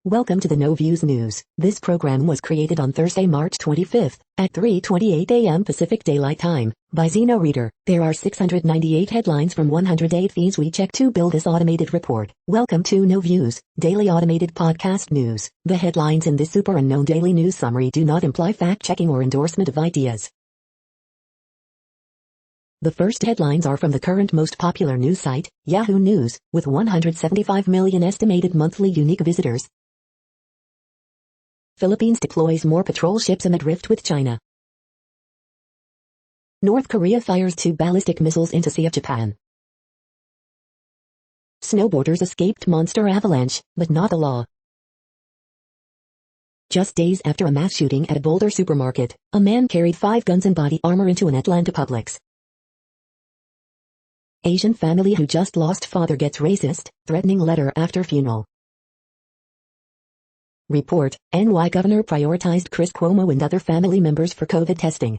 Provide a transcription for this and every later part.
Welcome to the No Views News. This program was created on Thursday, March 25th, at 3:28 a.m. Pacific Daylight Time, by Zeno Reader. There are 698 headlines from 108 feeds we check to build this automated report. Welcome to No Views, daily automated podcast news. The headlines in this super unknown daily news summary do not imply fact-checking or endorsement of ideas. The first headlines are from the current most popular news site, Yahoo News, with 175 million estimated monthly unique visitors. Philippines deploys more patrol ships amid rift with China. North Korea fires 2 ballistic missiles into Sea of Japan. Snowboarders escaped monster avalanche, but not the law. Just days after a mass shooting at a Boulder supermarket, a man carried 5 guns and body armor into an Atlanta Publix. Asian family who just lost father gets racist, threatening letter after funeral. Report, NY Governor prioritized Chris Cuomo and other family members for COVID testing.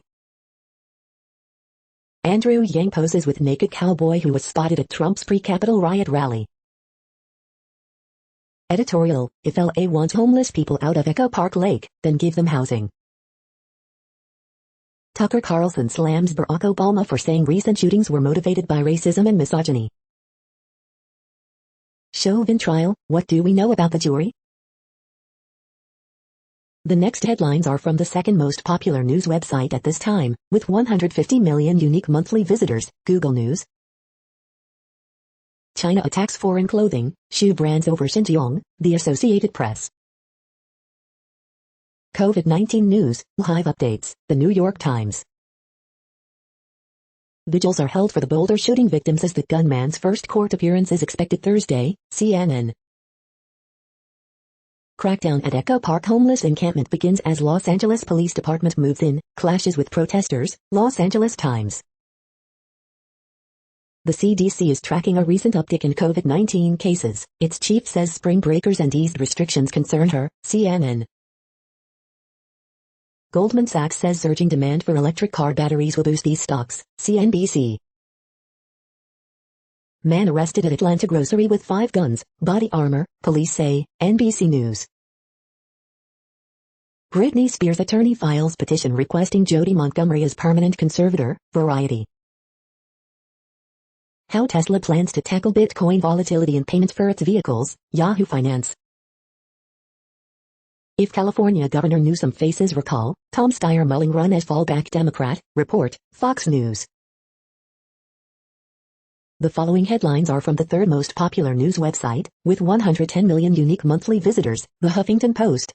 Andrew Yang poses with naked cowboy who was spotted at Trump's pre-Capitol riot rally. Editorial, if LA wants homeless people out of Echo Park Lake, then give them housing. Tucker Carlson slams Barack Obama for saying recent shootings were motivated by racism and misogyny. Chauvin trial, what do we know about the jury? The next headlines are from the second most popular news website at this time, with 150 million unique monthly visitors, Google News. China attacks foreign clothing, shoe brands over Xinjiang, The Associated Press. COVID-19 news, live updates, The New York Times. Vigils are held for the Boulder shooting victims as the gunman's first court appearance is expected Thursday, CNN. Crackdown at Echo Park homeless encampment begins as Los Angeles Police Department moves in, clashes with protesters, Los Angeles Times. The CDC is tracking a recent uptick in COVID-19 cases. Its chief says spring breakers and eased restrictions concern her, CNN. Goldman Sachs says surging demand for electric car batteries will boost these stocks, CNBC. Man arrested at Atlanta grocery with 5 guns, body armor, police say, NBC News. Britney Spears' attorney files petition requesting Jody Montgomery as permanent conservator, Variety. How Tesla plans to tackle Bitcoin volatility in payment for its vehicles, Yahoo Finance. If California Governor Newsom faces recall, Tom Steyer mulling run as fallback Democrat, report, Fox News. The following headlines are from the third most popular news website, with 110 million unique monthly visitors, The Huffington Post.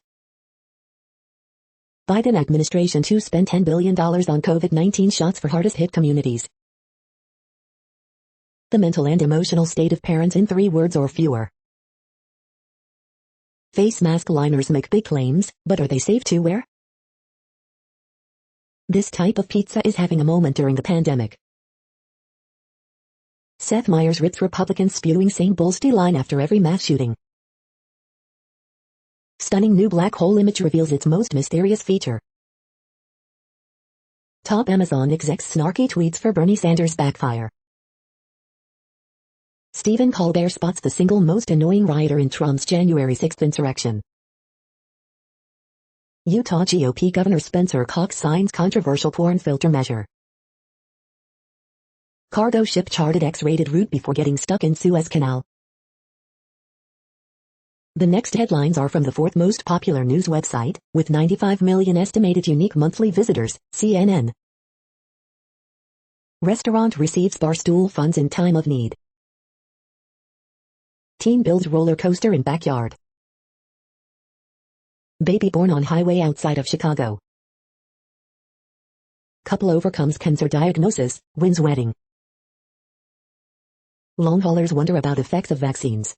Biden administration to spend $10 billion on COVID-19 shots for hardest-hit communities. The mental and emotional state of parents in 3 words or fewer. Face mask liners make big claims, but are they safe to wear? This type of pizza is having a moment during the pandemic. Seth Meyers rips Republicans spewing St. Bolstey line after every mass shooting. Stunning new black hole image reveals its most mysterious feature. Top Amazon execs snarky tweets for Bernie Sanders backfire. Stephen Colbert spots the single most annoying rioter in Trump's January 6th insurrection. Utah GOP Governor Spencer Cox signs controversial porn filter measure. Cargo ship charted X-rated route before getting stuck in Suez Canal. The next headlines are from the fourth most popular news website, with 95 million estimated unique monthly visitors, CNN. Restaurant receives barstool funds in time of need. Teen builds roller coaster in backyard. Baby born on highway outside of Chicago. Couple overcomes cancer diagnosis, wins wedding. Long haulers wonder about effects of vaccines.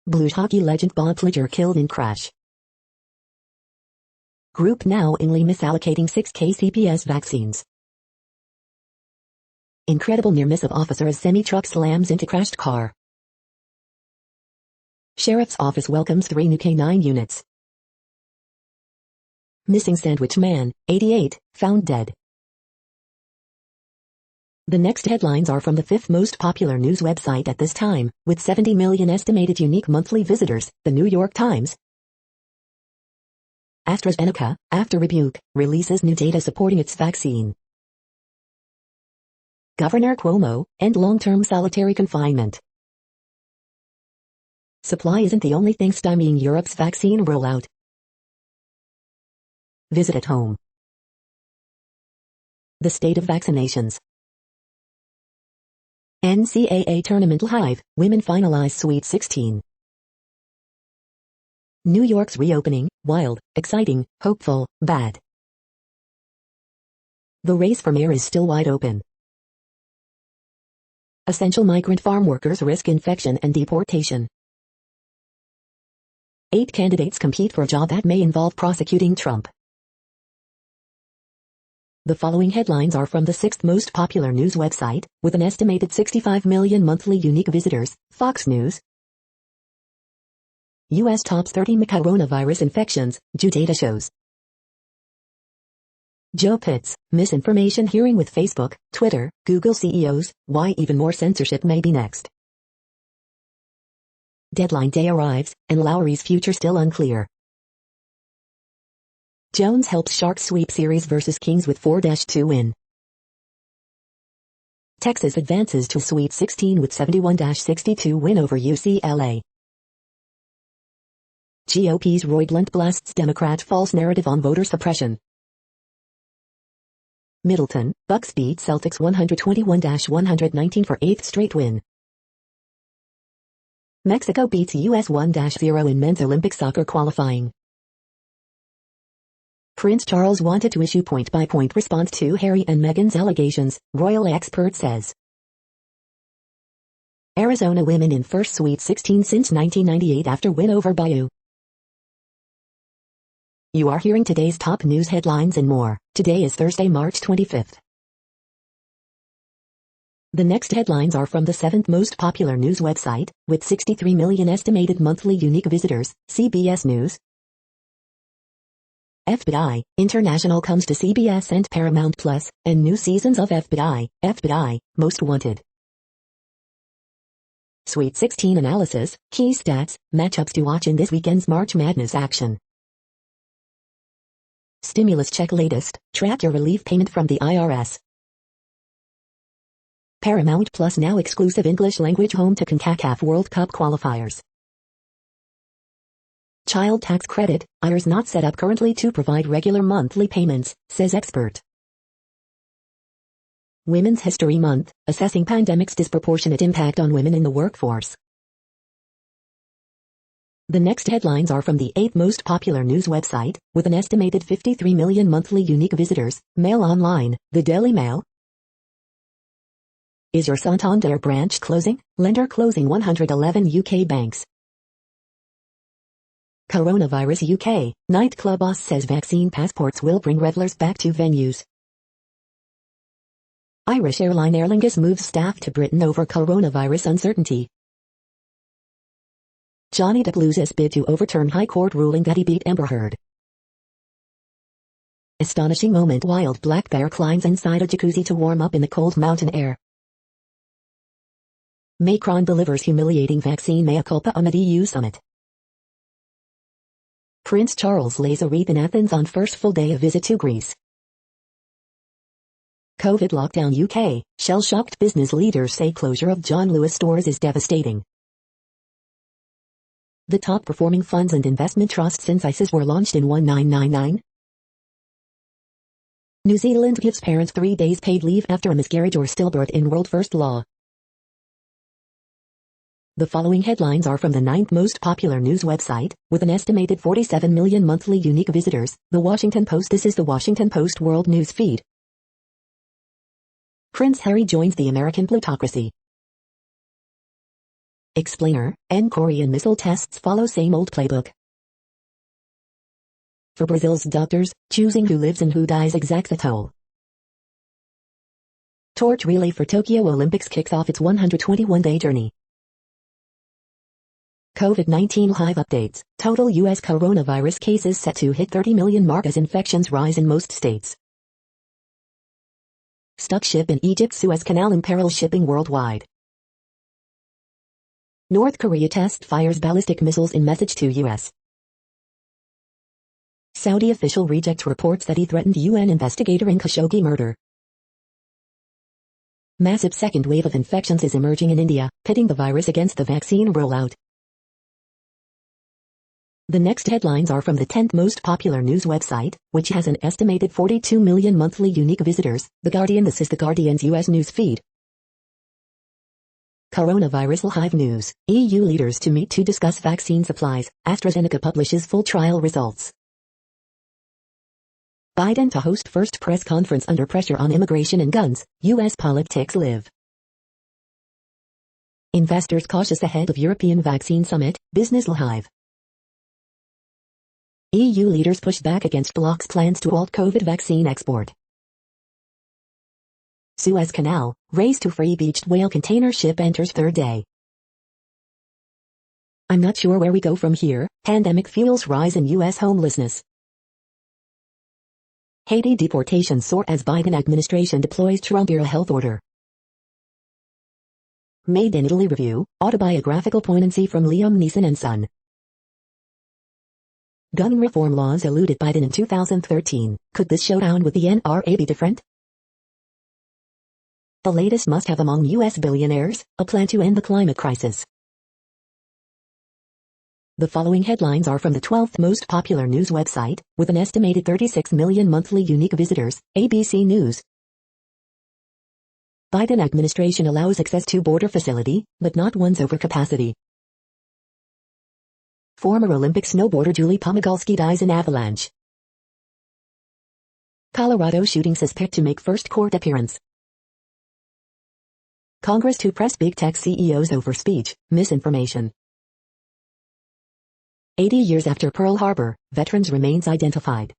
Blues hockey legend Bob Fliger killed in crash. Group knowingly misallocating 6 KCPS vaccines. Incredible near miss of officer as semi-truck slams into crashed car. Sheriff's office welcomes 3 new K9 units. Missing sandwich man, 88, found dead. The next headlines are from the fifth most popular news website at this time, with 70 million estimated unique monthly visitors, The New York Times. AstraZeneca, after rebuke, releases new data supporting its vaccine. Governor Cuomo, end long-term solitary confinement. Supply isn't the only thing stymieing Europe's vaccine rollout. Visit at home. The state of vaccinations. NCAA Tournament Live, women finalize Sweet 16. New York's reopening, wild, exciting, hopeful, bad. The race for mayor is still wide open. Essential migrant farm workers risk infection and deportation. 8 candidates compete for a job that may involve prosecuting Trump. The following headlines are from the 6th most popular news website, with an estimated 65 million monthly unique visitors, Fox News. U.S. tops 30 coronavirus infections, Jew data shows. Joe Pitts, misinformation hearing with Facebook, Twitter, Google CEOs, why even more censorship may be next. Deadline day arrives, and Lowry's future still unclear. Jones helps Sharks sweep series versus Kings with 4-2 win. Texas advances to Sweet 16 with 71-62 win over UCLA. GOP's Roy Blunt blasts Democrat false narrative on voter suppression. Middleton, Bucks beat Celtics 121-119 for 8th straight win. Mexico beats US 1-0 in men's Olympic soccer qualifying. Prince Charles wanted to issue point-by-point response to Harry and Meghan's allegations, royal expert says. Arizona women in first Sweet 16 since 1998 after win over Bayou. You are hearing today's top news headlines and more. Today is Thursday, March 25th. The next headlines are from the 7th most popular news website, with 63 million estimated monthly unique visitors, CBS News. FBI International comes to CBS and Paramount Plus, and new seasons of FBI, Most Wanted. Sweet 16 analysis, key stats, matchups to watch in this weekend's March Madness action. Stimulus check latest, track your relief payment from the IRS. Paramount Plus now exclusive English language home to CONCACAF World Cup qualifiers. Child tax credit, IRS not set up currently to provide regular monthly payments, says expert. Women's History Month, assessing pandemic's disproportionate impact on women in the workforce. The next headlines are from the 8th most popular news website, with an estimated 53 million monthly unique visitors, Mail Online, the Daily Mail. Is your Santander branch closing? Lender closing 111 UK banks. Coronavirus UK, nightclub boss says vaccine passports will bring revelers back to venues. Irish airline Aer Lingus moves staff to Britain over coronavirus uncertainty. Johnny Depp loses bid to overturn High Court ruling that he beat Amber Heard. Astonishing moment: wild black bear climbs inside a jacuzzi to warm up in the cold mountain air. Macron delivers humiliating vaccine mea culpa on at EU summit. Prince Charles lays a wreath in Athens on first full day of visit to Greece. COVID lockdown UK, shell-shocked business leaders say closure of John Lewis stores is devastating. The top-performing funds and investment trusts since ISIS were launched in 1999. New Zealand gives parents 3 days paid leave after a miscarriage or stillbirth in world-first law. The following headlines are from the 9th most popular news website, with an estimated 47 million monthly unique visitors, The Washington Post. This is The Washington Post World News Feed. Prince Harry joins the American plutocracy. Explainer, and Korean missile tests follow same old playbook. For Brazil's doctors, choosing who lives and who dies exacts a toll. Torch relay for Tokyo Olympics kicks off its 121-day journey. COVID-19 live updates. Total U.S. coronavirus cases set to hit 30 million mark as infections rise in most states. Stuck ship in Egypt's Suez Canal imperils shipping worldwide. North Korea test fires ballistic missiles in message to U.S. Saudi official rejects reports that he threatened UN investigator in Khashoggi murder. Massive second wave of infections is emerging in India, pitting the virus against the vaccine rollout. The next headlines are from the 10th most popular news website, which has an estimated 42 million monthly unique visitors, The Guardian. This is The Guardian's U.S. news feed. Coronavirus Live News, EU leaders to meet to discuss vaccine supplies, AstraZeneca publishes full trial results. Biden to host first press conference under pressure on immigration and guns, U.S. politics live. Investors cautious ahead of European vaccine summit, Business Live. EU leaders push back against bloc's plans to halt COVID vaccine export. Suez Canal, race to free beached whale container ship enters third day. I'm not sure where we go from here, pandemic fuels rise in U.S. homelessness. Haiti deportations soar as Biden administration deploys Trump-era health order. Made in Italy review, autobiographical poignancy from Liam Neeson and Son. Gun reform laws eluded Biden in 2013, could this showdown with the NRA be different? The latest must-have among U.S. billionaires, a plan to end the climate crisis. The following headlines are from the 12th most popular news website, with an estimated 36 million monthly unique visitors, ABC News. Biden administration allows access to border facility, but not one's overcapacity. Former Olympic snowboarder Julie Pomagolski dies in avalanche. Colorado shooting suspect to make first court appearance. Congress to press big tech CEOs over speech, misinformation. 80 years after Pearl Harbor, veterans remains identified.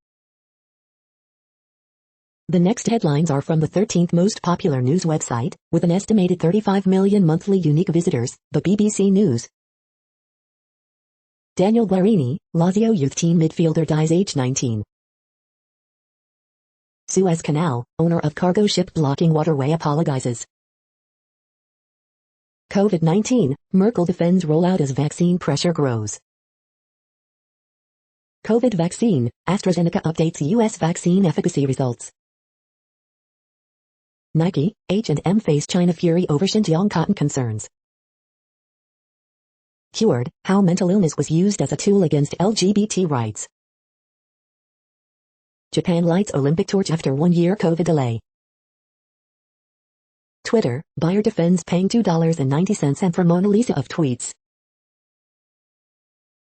The next headlines are from the 13th most popular news website, with an estimated 35 million monthly unique visitors, the BBC News. Daniel Guarini, Lazio youth team midfielder dies age 19. Suez Canal, owner of cargo ship blocking waterway apologizes. COVID-19, Merkel defends rollout as vaccine pressure grows. COVID vaccine, AstraZeneca updates U.S. vaccine efficacy results. Nike, H&M face China fury over Xinjiang cotton concerns. Cured, how mental illness was used as a tool against LGBT rights. Japan lights Olympic torch after 1-year COVID delay. Twitter, buyer defends paying $2.90 and for Mona Lisa of tweets.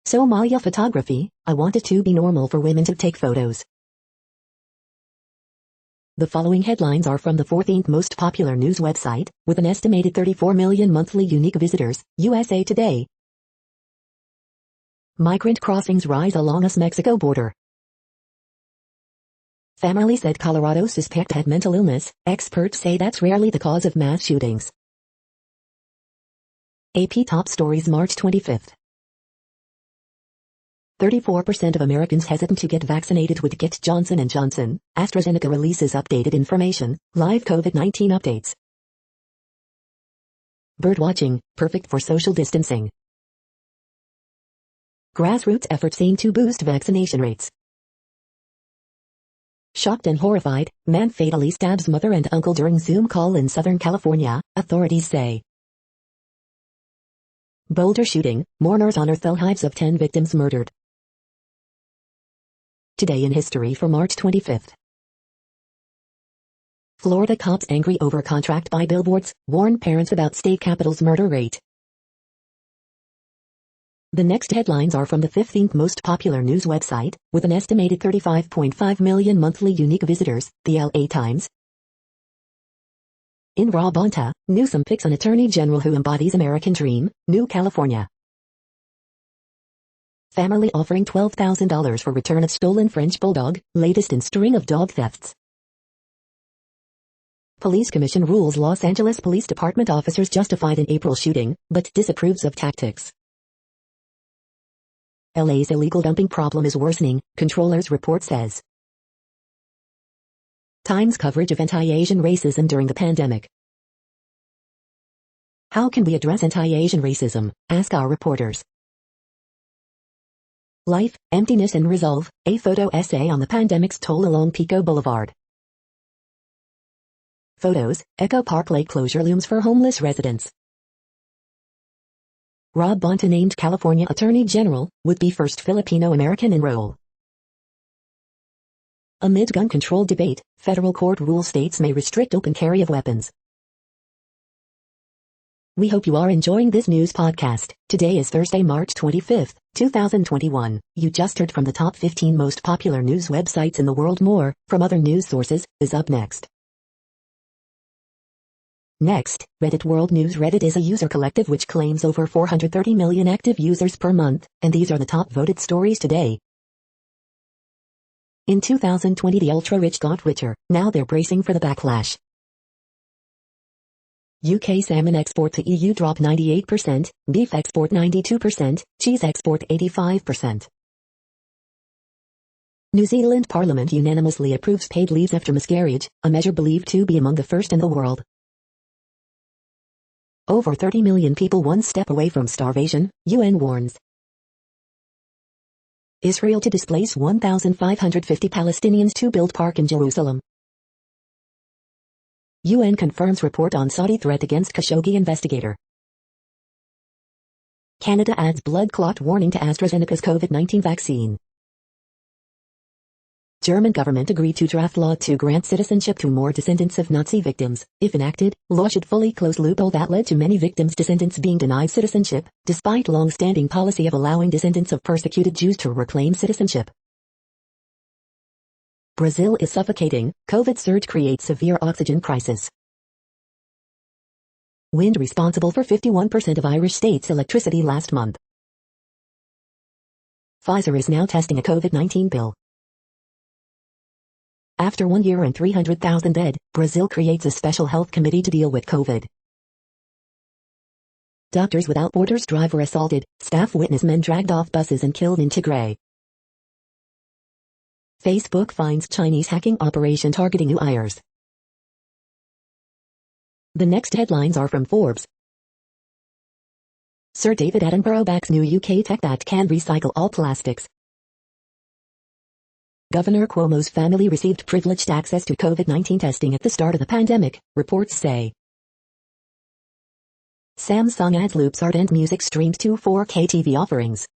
Somalia photography, I want it to be normal for women to take photos. The following headlines are from the 14th most popular news website, with an estimated 34 million monthly unique visitors, USA Today. Migrant crossings rise along US-Mexico border. Family said Colorado suspect had mental illness, experts say that's rarely the cause of mass shootings. AP Top Stories March 25. 34% of Americans hesitant to get vaccinated with Johnson & Johnson. AstraZeneca releases updated information, live COVID-19 updates. Birdwatching, perfect for social distancing. Grassroots efforts aim to boost vaccination rates. Shocked and horrified, man fatally stabs mother and uncle during Zoom call in Southern California, authorities say. Boulder shooting, mourners honor lives of 10 victims murdered. Today in history for March 25. Florida cops angry over contract by billboards, warn parents about state capital's murder rate. The next headlines are from the 15th most popular news website, with an estimated 35.5 million monthly unique visitors, the LA Times. In Raw Bonta, Newsom picks an attorney general who embodies American dream, New California. Family offering $12,000 for return of stolen French bulldog, latest in string of dog thefts. Police Commission rules Los Angeles Police Department officers justified in April shooting, but disapproves of tactics. LA's illegal dumping problem is worsening, controllers report says. Times coverage of anti-Asian racism during the pandemic. How can we address anti-Asian racism? Ask our reporters. Life, Emptiness and Resolve, a photo essay on the pandemic's toll along Pico Boulevard. Photos, Echo Park Lake closure looms for homeless residents. Rob Bonta named California Attorney General, would be first Filipino-American in role. Amid gun control debate, federal court rules states may restrict open carry of weapons. We hope you are enjoying this news podcast. Today is Thursday, March 25th, 2021. You just heard from the top 15 most popular news websites in the world. More, from other news sources, is up next. Next, Reddit World News. Reddit is a user collective which claims over 430 million active users per month, and these are the top voted stories today. In 2020, the ultra-rich got richer. Now they're bracing for the backlash. UK salmon export to EU drop 98%, beef export 92%, cheese export 85%. New Zealand Parliament unanimously approves paid leave after miscarriage, a measure believed to be among the first in the world. Over 30 million people one step away from starvation, UN warns. Israel to displace 1,550 Palestinians to build park in Jerusalem. UN confirms report on Saudi threat against Khashoggi investigator. Canada adds blood clot warning to AstraZeneca's COVID-19 vaccine. German government agreed to draft law to grant citizenship to more descendants of Nazi victims. If enacted, law should fully close loophole that led to many victims' descendants being denied citizenship, despite long-standing policy of allowing descendants of persecuted Jews to reclaim citizenship. Brazil is suffocating, COVID surge creates severe oxygen crisis. Wind responsible for 51% of Irish state's electricity last month. Pfizer is now testing a COVID-19 pill. After 1 year and 300,000 dead, Brazil creates a special health committee to deal with COVID. Doctors Without Borders driver assaulted, staff witness men dragged off buses and killed in Tigray. Facebook finds Chinese hacking operation targeting Uyghurs. The next headlines are from Forbes. Sir David Attenborough backs new UK tech that can recycle all plastics. Governor Cuomo's family received privileged access to COVID-19 testing at the start of the pandemic, reports say. Samsung adds loops art and music streams to 4K TV offerings.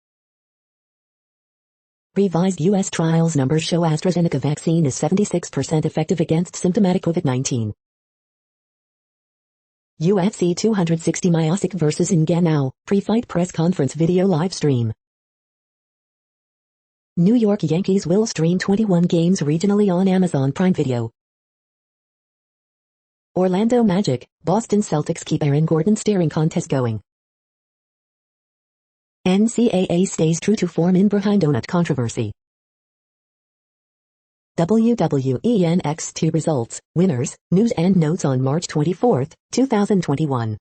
Revised U.S. trials numbers show AstraZeneca vaccine is 76% effective against symptomatic COVID-19. UFC 260 Miocic vs. Ngannou, pre-fight press conference video live stream. New York Yankees will stream 21 games regionally on Amazon Prime Video. Orlando Magic, Boston Celtics keep Aaron Gordon staring contest going. NCAA stays true to form in behind donut controversy. WWE NXT results, winners, news and notes on March 24, 2021.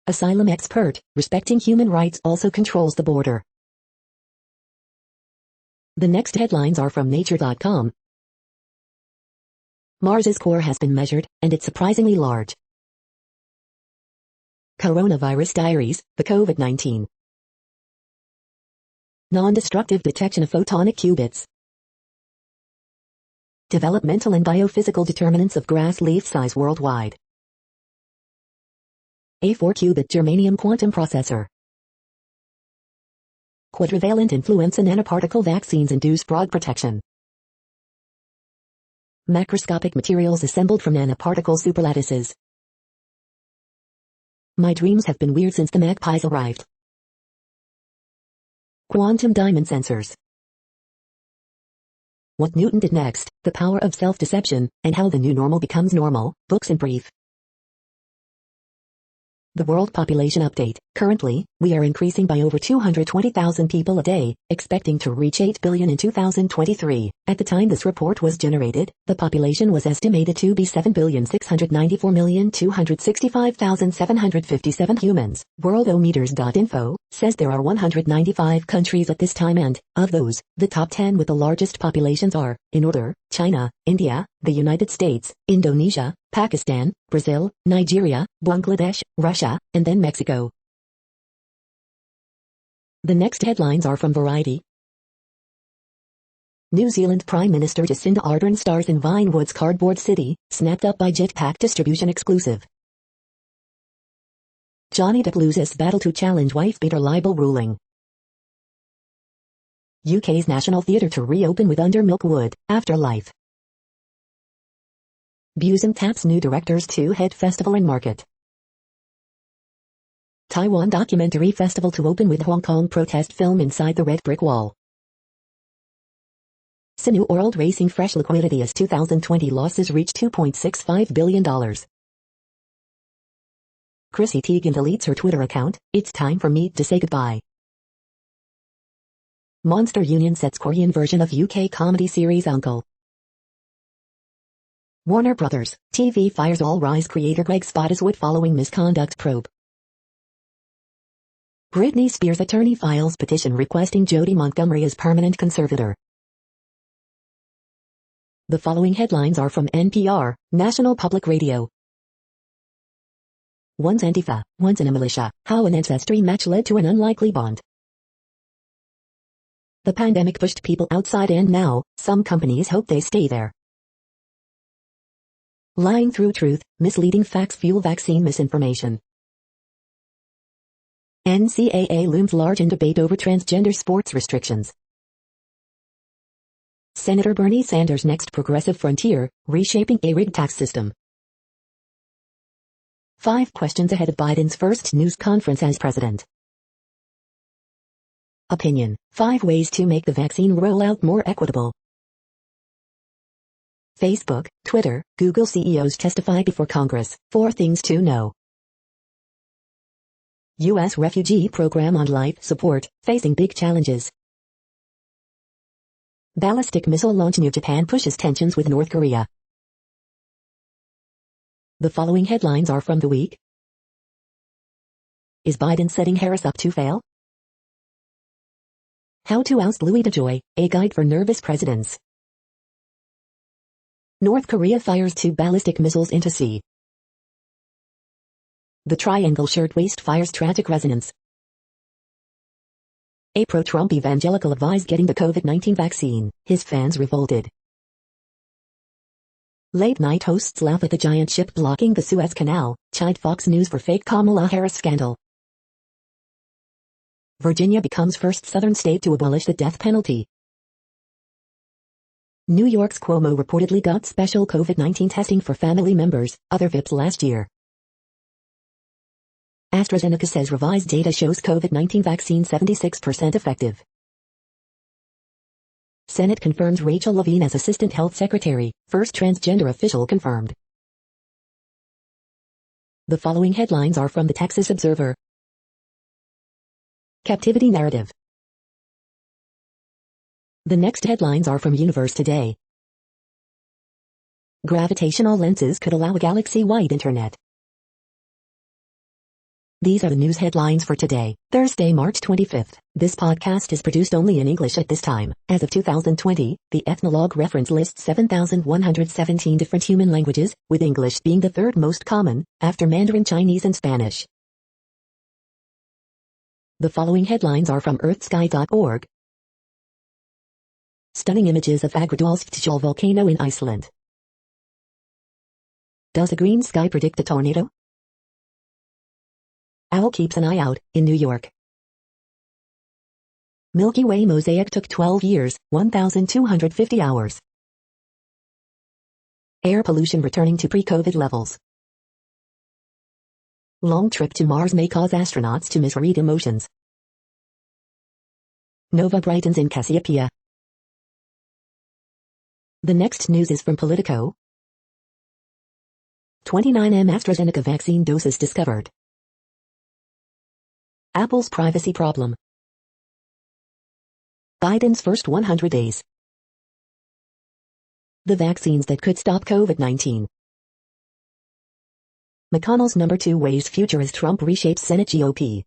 Asylum expert, respecting human rights also controls the border. The next headlines are from Nature.com. Mars's core has been measured, and it's surprisingly large. Coronavirus Diaries, the COVID-19 non-destructive detection of photonic qubits. Developmental and biophysical determinants of grass leaf size worldwide. A 4-qubit germanium quantum processor. Quadrivalent influenza nanoparticle vaccines induce broad protection. Macroscopic materials assembled from nanoparticle superlattices. My dreams have been weird since the magpies arrived. Quantum diamond sensors. What Newton did next, the power of self-deception, and how the new normal becomes normal, books in brief. The world population update. Currently, we are increasing by over 220,000 people a day, expecting to reach 8 billion in 2023. At the time this report was generated, the population was estimated to be 7,694,265,757 humans. Worldometers.info says there are 195 countries at this time and, of those, the top 10 with the largest populations are, in order, China, India, the United States, Indonesia, Pakistan, Brazil, Nigeria, Bangladesh, Russia, and then Mexico. The next headlines are from Variety. New Zealand Prime Minister Jacinda Ardern stars in Vinewood's Cardboard City, snapped up by Jetpack Distribution exclusive. Johnny Depp loses battle to challenge wife-beater libel ruling. UK's National Theatre to reopen with Under Milkwood, Afterlife. Busem taps new directors to head festival and market. Taiwan Documentary Festival to open with Hong Kong protest film Inside the Red Brick Wall. Sinu World Racing fresh liquidity as 2020 losses reach $2.65 billion. Chrissy Teigen deletes her Twitter account, it's time for me to say goodbye. Monster Union sets Korean version of UK comedy series Uncle. Warner Brothers, TV fires All Rise creator Greg Spottiswoode following misconduct probe. Britney Spears attorney files petition requesting Jodi Montgomery as permanent conservator. The following headlines are from NPR, National Public Radio. One's Antifa, one's in a militia, how an ancestry match led to an unlikely bond. The pandemic pushed people outside and now, some companies hope they stay there. Lying through truth, misleading facts fuel vaccine misinformation. NCAA looms large in debate over transgender sports restrictions. Senator Bernie Sanders' next progressive frontier, reshaping a rigged tax system. 5 questions ahead of Biden's first news conference as president. Opinion: 5 ways to make the vaccine rollout more equitable. Facebook, Twitter, Google CEOs testify before Congress. 4 things to know. U.S. refugee program on life support, facing big challenges. Ballistic missile launch near Japan pushes tensions with North Korea. The following headlines are from the week. Is Biden setting Harris up to fail? How to oust Louis DeJoy, a guide for nervous presidents. North Korea fires 2 ballistic missiles into sea. The Triangle Shirtwaist fires tragic resonance. A pro-Trump evangelical advised getting the COVID-19 vaccine, his fans revolted. Late-night hosts laugh at the giant ship blocking the Suez Canal, chide Fox News for fake Kamala Harris scandal. Virginia becomes first southern state to abolish the death penalty. New York's Cuomo reportedly got special COVID-19 testing for family members, other VIPs last year. AstraZeneca says revised data shows COVID-19 vaccine 76% effective. Senate confirms Rachel Levine as Assistant Health Secretary, first transgender official confirmed. The following headlines are from the Texas Observer. Captivity narrative. The next headlines are from Universe Today. Gravitational lenses could allow a galaxy-wide internet. These are the news headlines for today, Thursday, March 25th. This podcast is produced only in English at this time. As of 2020, the Ethnologue reference lists 7,117 different human languages, with English being the 3rd most common, after Mandarin Chinese and Spanish. The following headlines are from earthsky.org. Stunning images of Agradalsfjall volcano in Iceland. Does a green sky predict a tornado? Owl keeps an eye out, in New York. Milky Way mosaic took 12 years, 1,250 hours. Air pollution returning to pre-COVID levels. Long trip to Mars may cause astronauts to misread emotions. Nova brightens in Cassiopeia. The next news is from Politico. 29M AstraZeneca vaccine doses discovered. Apple's privacy problem. Biden's first 100 days. The vaccines that could stop COVID-19. McConnell's number 2 weighs future as Trump reshapes Senate GOP.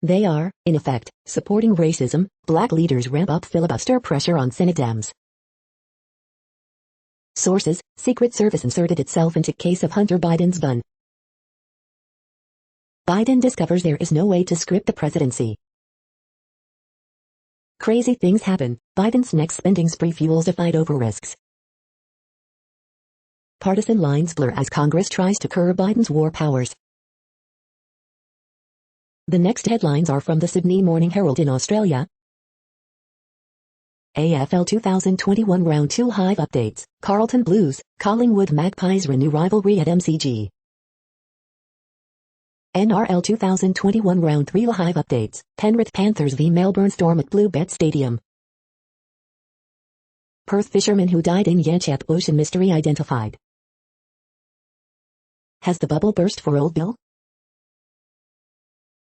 They are, in effect, supporting racism. Black leaders ramp up filibuster pressure on Senate Dems. Sources: Secret Service inserted itself into case of Hunter Biden's gun. Biden discovers there is no way to script the presidency. Crazy things happen. Biden's next spending spree fuels a fight over risks. Partisan lines blur as Congress tries to curb Biden's war powers. The next headlines are from the Sydney Morning Herald in Australia. AFL 2021 Round 2 Hive updates. Carlton Blues, Collingwood Magpies renew rivalry at MCG. NRL 2021 Round 3 Hive updates. Penrith Panthers v Melbourne Storm at Bluebet Stadium. Perth fisherman who died in Yanchep Bush in mystery identified. Has the bubble burst for Old Bill?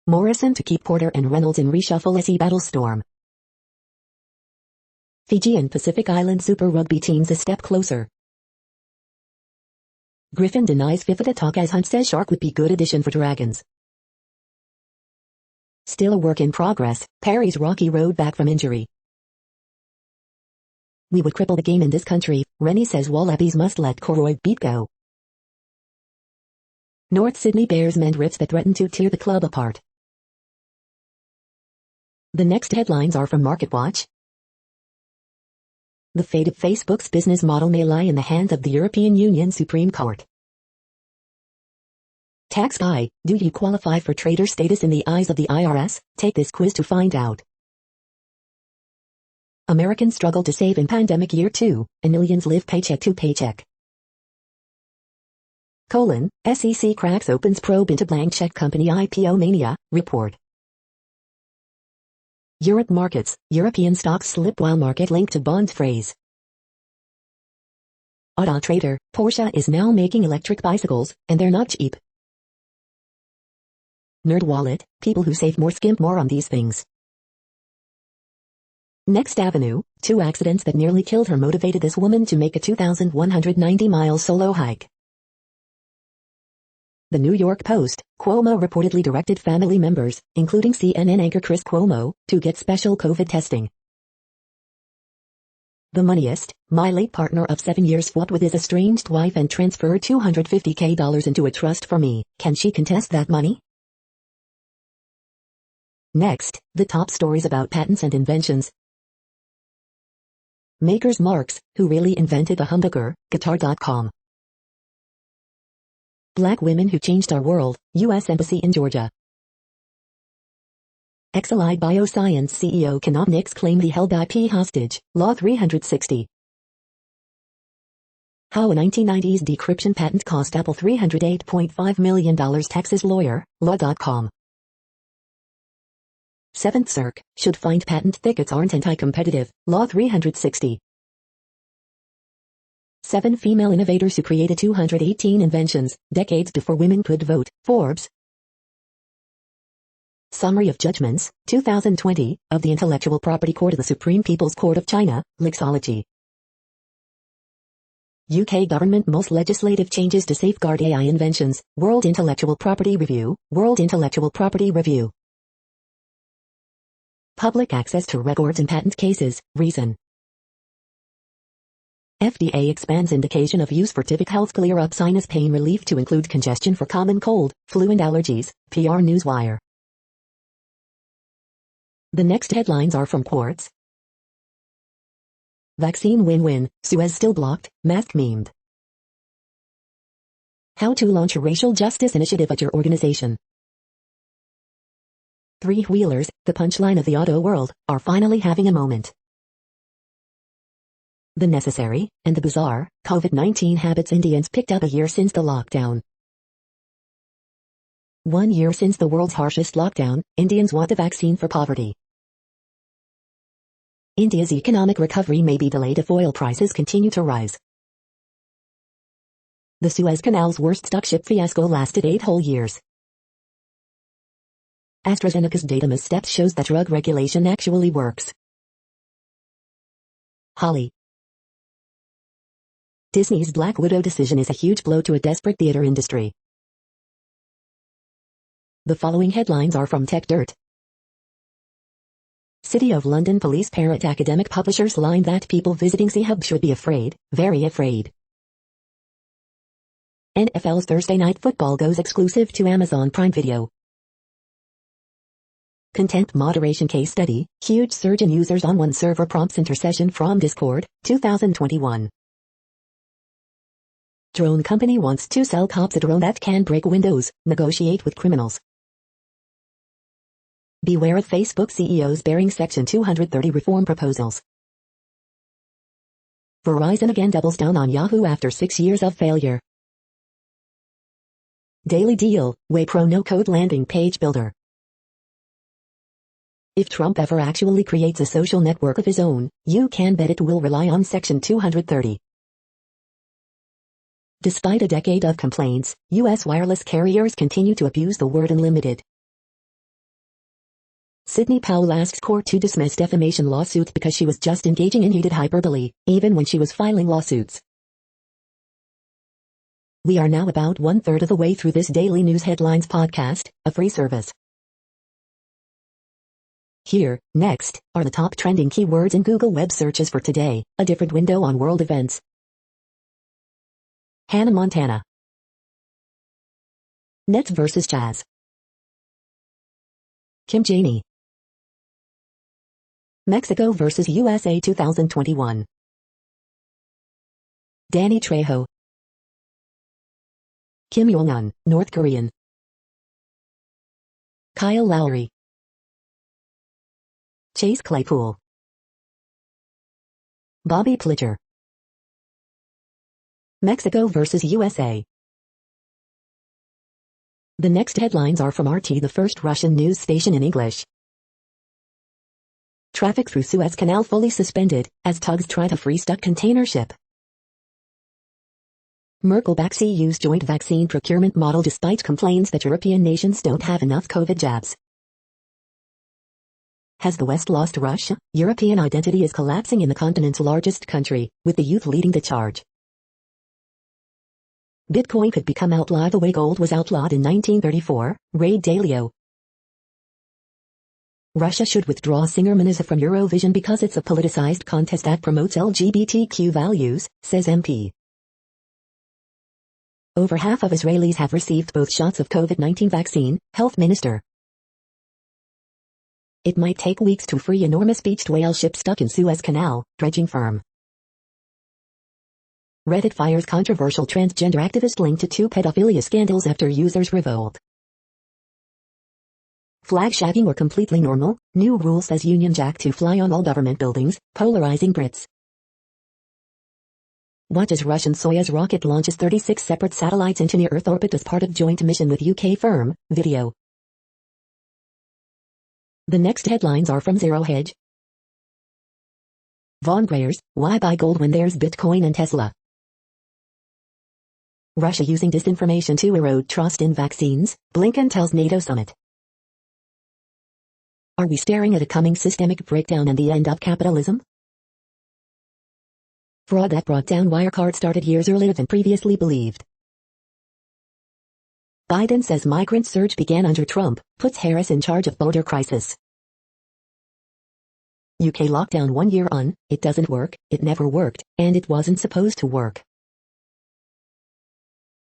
Morrison to keep Porter and Reynolds in reshuffle as he battles storm. Fiji and Pacific Island Super Rugby teams a step closer. Griffin denies FIFA to talk as Hunt says Shark would be good addition for Dragons. Still a work in progress, Perry's rocky road back from injury. We would cripple the game in this country, Rennie says Wallabies must let Koroyd beat go. North Sydney Bears mend rifts that threaten to tear the club apart. The next headlines are from MarketWatch. The fate of Facebook's business model may lie in the hands of the European Union Supreme Court. Tax guy, do you qualify for trader status in the eyes of the IRS? Take this quiz to find out. Americans struggle to save in pandemic year 2, and millions live paycheck to paycheck. SEC cracks opens probe into blank check company IPO mania, report. Europe markets, European stocks slip while market linked to bonds phrase. Auto trader, Porsche is now making electric bicycles, and they're not cheap. NerdWallet, people who save more skimp more on these things. Next Avenue, 2 accidents that nearly killed her motivated this woman to make a 2,190-mile solo hike. The New York Post, Cuomo reportedly directed family members, including CNN anchor Chris Cuomo, to get special COVID testing. The Moneyist, my late partner of 7 years fought with his estranged wife and transferred $250K into a trust for me. Can she contest that money? Next, the top stories about patents and inventions. Maker's Marks, who really invented the humbucker, Guitar.com. Black women who changed our world, U.S. Embassy in Georgia. Exelide Bioscience CEO cannot nix claim he held IP hostage, Law 360. How a 1990s decryption patent cost Apple $308.5 million. Texas lawyer, Law.com. 7th Circ, should find patent thickets aren't anti-competitive, Law 360. 7 female innovators who created 218 inventions, decades before women could vote, Forbes. Summary of Judgments, 2020, of the Intellectual Property Court of the Supreme People's Court of China, Lexology. UK government most legislative changes to safeguard AI inventions, World Intellectual Property Review, World Intellectual Property Review. Public access to records in patent cases, reason. FDA expands indication of use for Tivic Health clear up sinus pain relief to include congestion for common cold, flu and allergies, PR Newswire. The next headlines are from Quartz. Vaccine win-win, Suez still blocked, mask memed. How to launch a racial justice initiative at your organization. Three-wheelers, the punchline of the auto world, are finally having a moment. The necessary, and the bizarre, COVID-19 habits Indians picked up a year since the lockdown. 1 year since the world's harshest lockdown, Indians want a vaccine for poverty. India's economic recovery may be delayed if oil prices continue to rise. The Suez Canal's worst stuck ship fiasco lasted 8 whole years. AstraZeneca's data missteps shows that drug regulation actually works. Holly. Disney's Black Widow decision is a huge blow to a desperate theater industry. The following headlines are from Tech Dirt. City of London police parrot academic publishers line that people visiting C-Hub should be afraid, very afraid. NFL's Thursday Night Football goes exclusive to Amazon Prime Video. Content moderation case study, huge surge in users on one server prompts intercession from Discord, 2021. Drone company wants to sell cops a drone that can break windows, negotiate with criminals. Beware of Facebook CEOs bearing Section 230 reform proposals. Verizon again doubles down on Yahoo after 6 years of failure. Daily Deal, Waypro no-code landing page builder. If Trump ever actually creates a social network of his own, you can bet it will rely on Section 230. Despite a decade of complaints, U.S. wireless carriers continue to abuse the word unlimited. Sidney Powell asks court to dismiss defamation lawsuit because she was just engaging in heated hyperbole, even when she was filing lawsuits. We are now about 1/3 of the way through this daily news headlines podcast, a free service. Here, next, are the top trending keywords in Google web searches for today, a different window on world events. Hannah Montana. Nets vs. Jazz. Kim Janey. Mexico vs. USA 2021. Danny Trejo. Kim Jong-un, North Korean. Kyle Lowry. Chase Claypool. Bobby Plitcher. Mexico vs. USA. The next headlines are from RT, the first Russian news station in English. Traffic through Suez Canal fully suspended, as tugs try to free stuck container ship. Merkel backs EU's joint vaccine procurement model despite complaints that European nations don't have enough COVID jabs. Has the West lost Russia? European identity is collapsing in the continent's largest country, with the youth leading the charge. Bitcoin could become outlawed the way gold was outlawed in 1934, Ray Dalio. Russia should withdraw singer Manizha from Eurovision because it's a politicized contest that promotes LGBTQ values, says MP. Over half of Israelis have received both shots of COVID-19 vaccine, Health Minister. It might take weeks to free enormous beached whale ship stuck in Suez Canal, dredging firm. Reddit fires controversial transgender activist linked to 2 pedophilia scandals after users revolt. Flag shagging or completely normal, new rule says Union Jack to fly on all government buildings, polarizing Brits. Watch as Russian Soyuz rocket launches 36 separate satellites into near-Earth orbit as part of joint mission with UK firm, video. The next headlines are from Zero Hedge. Von Greyers, why buy gold when there's Bitcoin and Tesla? Russia using disinformation to erode trust in vaccines, Blinken tells NATO summit. Are we staring at a coming systemic breakdown and the end of capitalism? Fraud that brought down Wirecard started years earlier than previously believed. Biden says migrant surge began under Trump, puts Harris in charge of border crisis. UK lockdown 1 year on, it doesn't work, it never worked, and it wasn't supposed to work.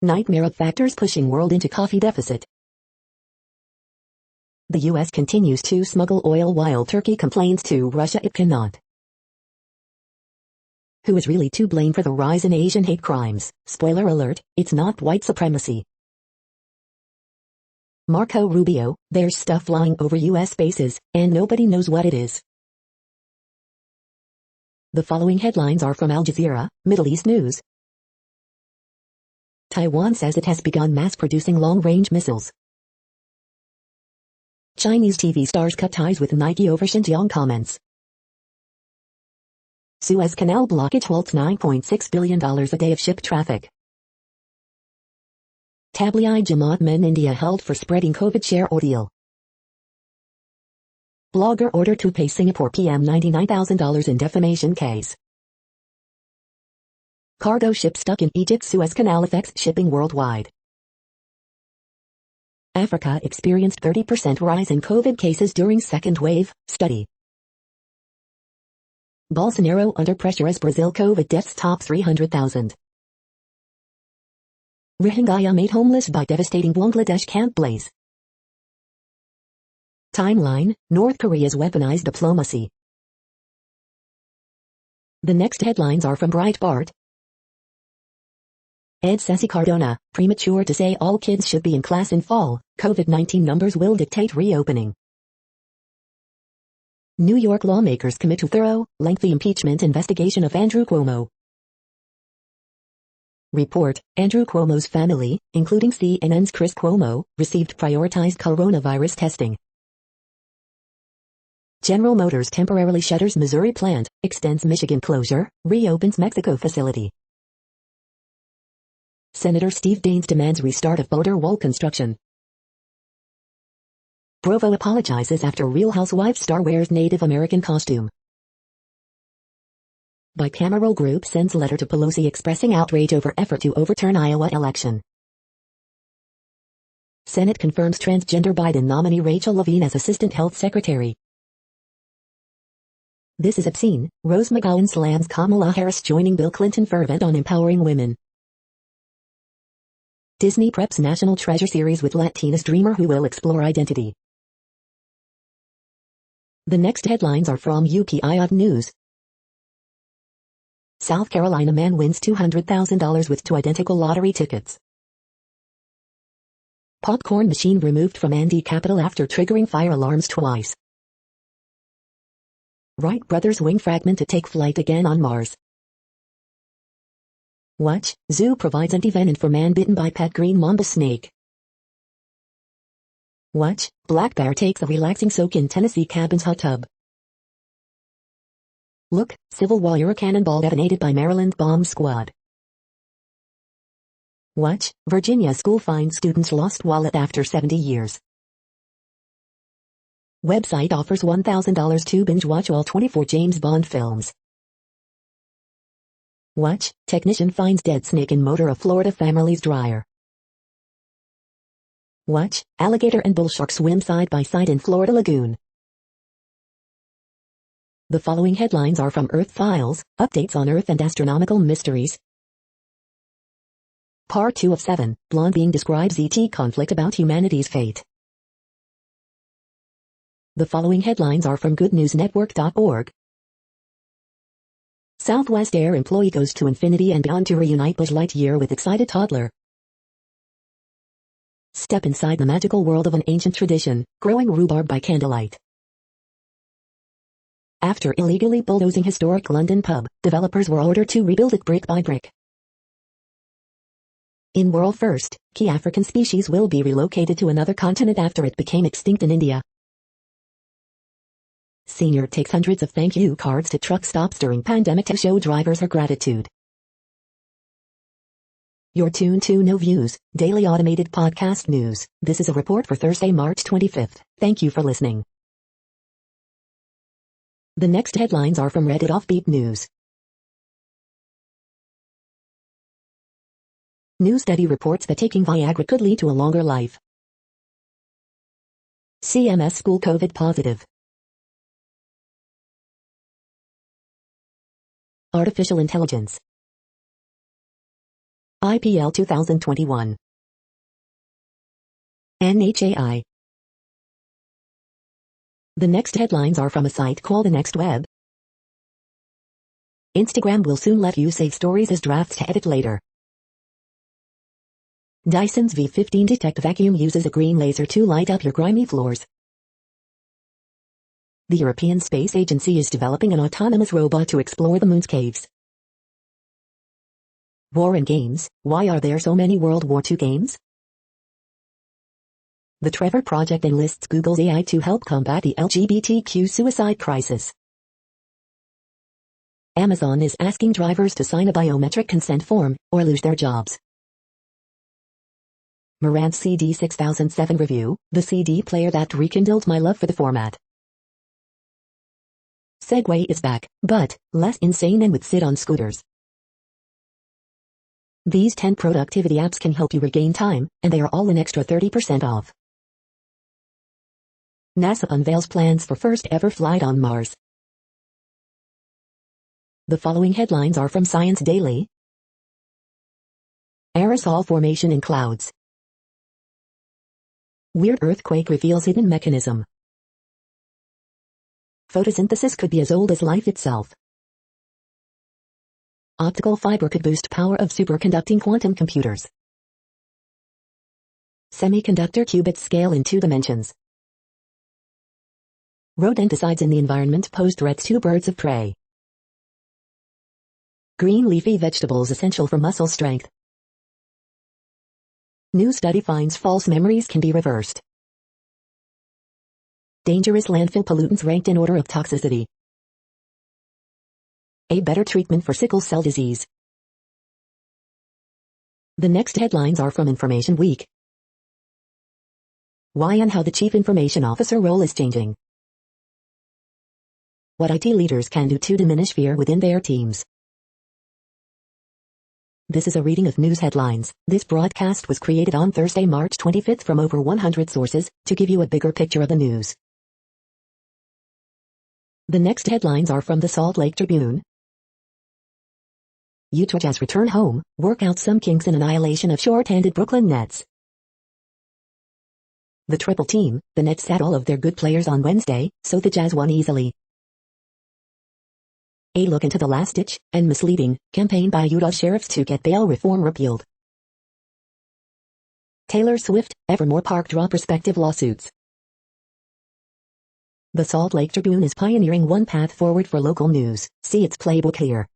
Nightmare of factors pushing world into coffee deficit. The US continues to smuggle oil while Turkey complains to Russia it cannot. Who is really to blame for the rise in Asian hate crimes? Spoiler alert, it's not white supremacy. Marco Rubio, there's stuff flying over US bases, and nobody knows what it is. The following headlines are from Al Jazeera, Middle East News. Taiwan says it has begun mass-producing long-range missiles. Chinese TV stars cut ties with Nike over Xinjiang comments. Suez Canal blockage halts $9.6 billion a day of ship traffic. Tablighi Jamaat men India held for spreading COVID share ordeal. Blogger ordered to pay Singapore PM $99,000 in defamation case. Cargo ship stuck in Egypt's Suez Canal affects shipping worldwide. Africa experienced 30% rise in COVID cases during second wave, study. Bolsonaro under pressure as Brazil COVID deaths top 300,000. Rohingya made homeless by devastating Bangladesh camp blaze. Timeline, North Korea's weaponized diplomacy. The next headlines are from Breitbart. Ed Ceci Cardona, premature to say all kids should be in class in fall, COVID-19 numbers will dictate reopening. New York lawmakers commit to thorough, lengthy impeachment investigation of Andrew Cuomo. Report, Andrew Cuomo's family, including CNN's Chris Cuomo, received prioritized coronavirus testing. General Motors temporarily shutters Missouri plant, extends Michigan closure, reopens Mexico facility. Senator Steve Daines demands restart of border wall construction. Bravo apologizes after Real Housewives star wears Native American costume. Bicameral group sends letter to Pelosi expressing outrage over effort to overturn Iowa election. Senate confirms transgender Biden nominee Rachel Levine as Assistant Health Secretary. This is obscene. Rose McGowan slams Kamala Harris joining Bill Clinton fervent on empowering women. Disney preps National Treasure series with Latina streamer who will explore identity. The next headlines are from UPI News. South Carolina man wins $200,000 with two identical lottery tickets. Popcorn machine removed from Andy Capitol after triggering fire alarms twice. Wright brothers wing fragment to take flight again on Mars. Watch, zoo provides antivenom for man bitten by pet green mamba snake. Watch, black bear takes a relaxing soak in Tennessee cabin's hot tub. Look, Civil War cannonball detonated by Maryland bomb squad. Watch, Virginia school finds students lost wallet after 70 years. Website offers $1,000 to binge watch all 24 James Bond films. Watch, technician finds dead snake in motor of Florida family's dryer. Watch, alligator and bull shark swim side by side in Florida lagoon. The following headlines are from Earth Files, updates on Earth and astronomical mysteries. Part 2 of 7, Blonde Being describes ET conflict about humanity's fate. The following headlines are from goodnewsnetwork.org. Southwest Air employee goes to infinity and beyond to reunite Buzz Lightyear with excited toddler. Step inside the magical world of an ancient tradition, growing rhubarb by candlelight. After illegally bulldozing historic London pub, developers were ordered to rebuild it brick by brick. In world first, key African species will be relocated to another continent after it became extinct in India. Senior takes hundreds of thank you cards to truck stops during pandemic to show drivers her gratitude. You're tuned to No Views, daily automated podcast news. This is a report for Thursday, March 25th. Thank you for listening. The next headlines are from Reddit Offbeat News. New study reports that taking Viagra could lead to a longer life. CMS school COVID positive. Artificial intelligence. IPL 2021. NHAI. The next headlines are from a site called The Next Web. Instagram will soon let you save stories as drafts to edit later. Dyson's V15 Detect vacuum uses a green laser to light up your grimy floors. The European Space Agency is developing an autonomous robot to explore the moon's caves. War and games, why are there so many World War II games? The Trevor Project enlists Google's AI to help combat the LGBTQ suicide crisis. Amazon is asking drivers to sign a biometric consent form, or lose their jobs. Marantz CD 6007 review, the CD player that rekindled my love for the format. Segway is back, but less insane and with sit-on scooters. These 10 productivity apps can help you regain time, and they are all an extra 30% off. NASA unveils plans for first ever flight on Mars. The following headlines are from Science Daily. Aerosol formation in clouds. Weird earthquake reveals hidden mechanism. Photosynthesis could be as old as life itself. Optical fiber could boost power of superconducting quantum computers. Semiconductor qubits scale in 2 dimensions. Rodenticides in the environment pose threats to birds of prey. Green leafy vegetables essential for muscle strength. New study finds false memories can be reversed. Dangerous landfill pollutants ranked in order of toxicity. A better treatment for sickle cell disease. The next headlines are from Information Week. Why and how the Chief Information Officer role is changing. What IT leaders can do to diminish fear within their teams. This is a reading of news headlines. This broadcast was created on Thursday, March 25th from over 100 sources, to give you a bigger picture of the news. The next headlines are from the Salt Lake Tribune. Utah Jazz return home, work out some kinks in annihilation of short-handed Brooklyn Nets. The triple team, the Nets sat all of their good players on Wednesday, so the Jazz won easily. A look into the last-ditch, and misleading, campaign by Utah sheriffs to get bail reform repealed. Taylor Swift, Evermore Park drop prospective lawsuits. The Salt Lake Tribune is pioneering one path forward for local news. See its playbook here.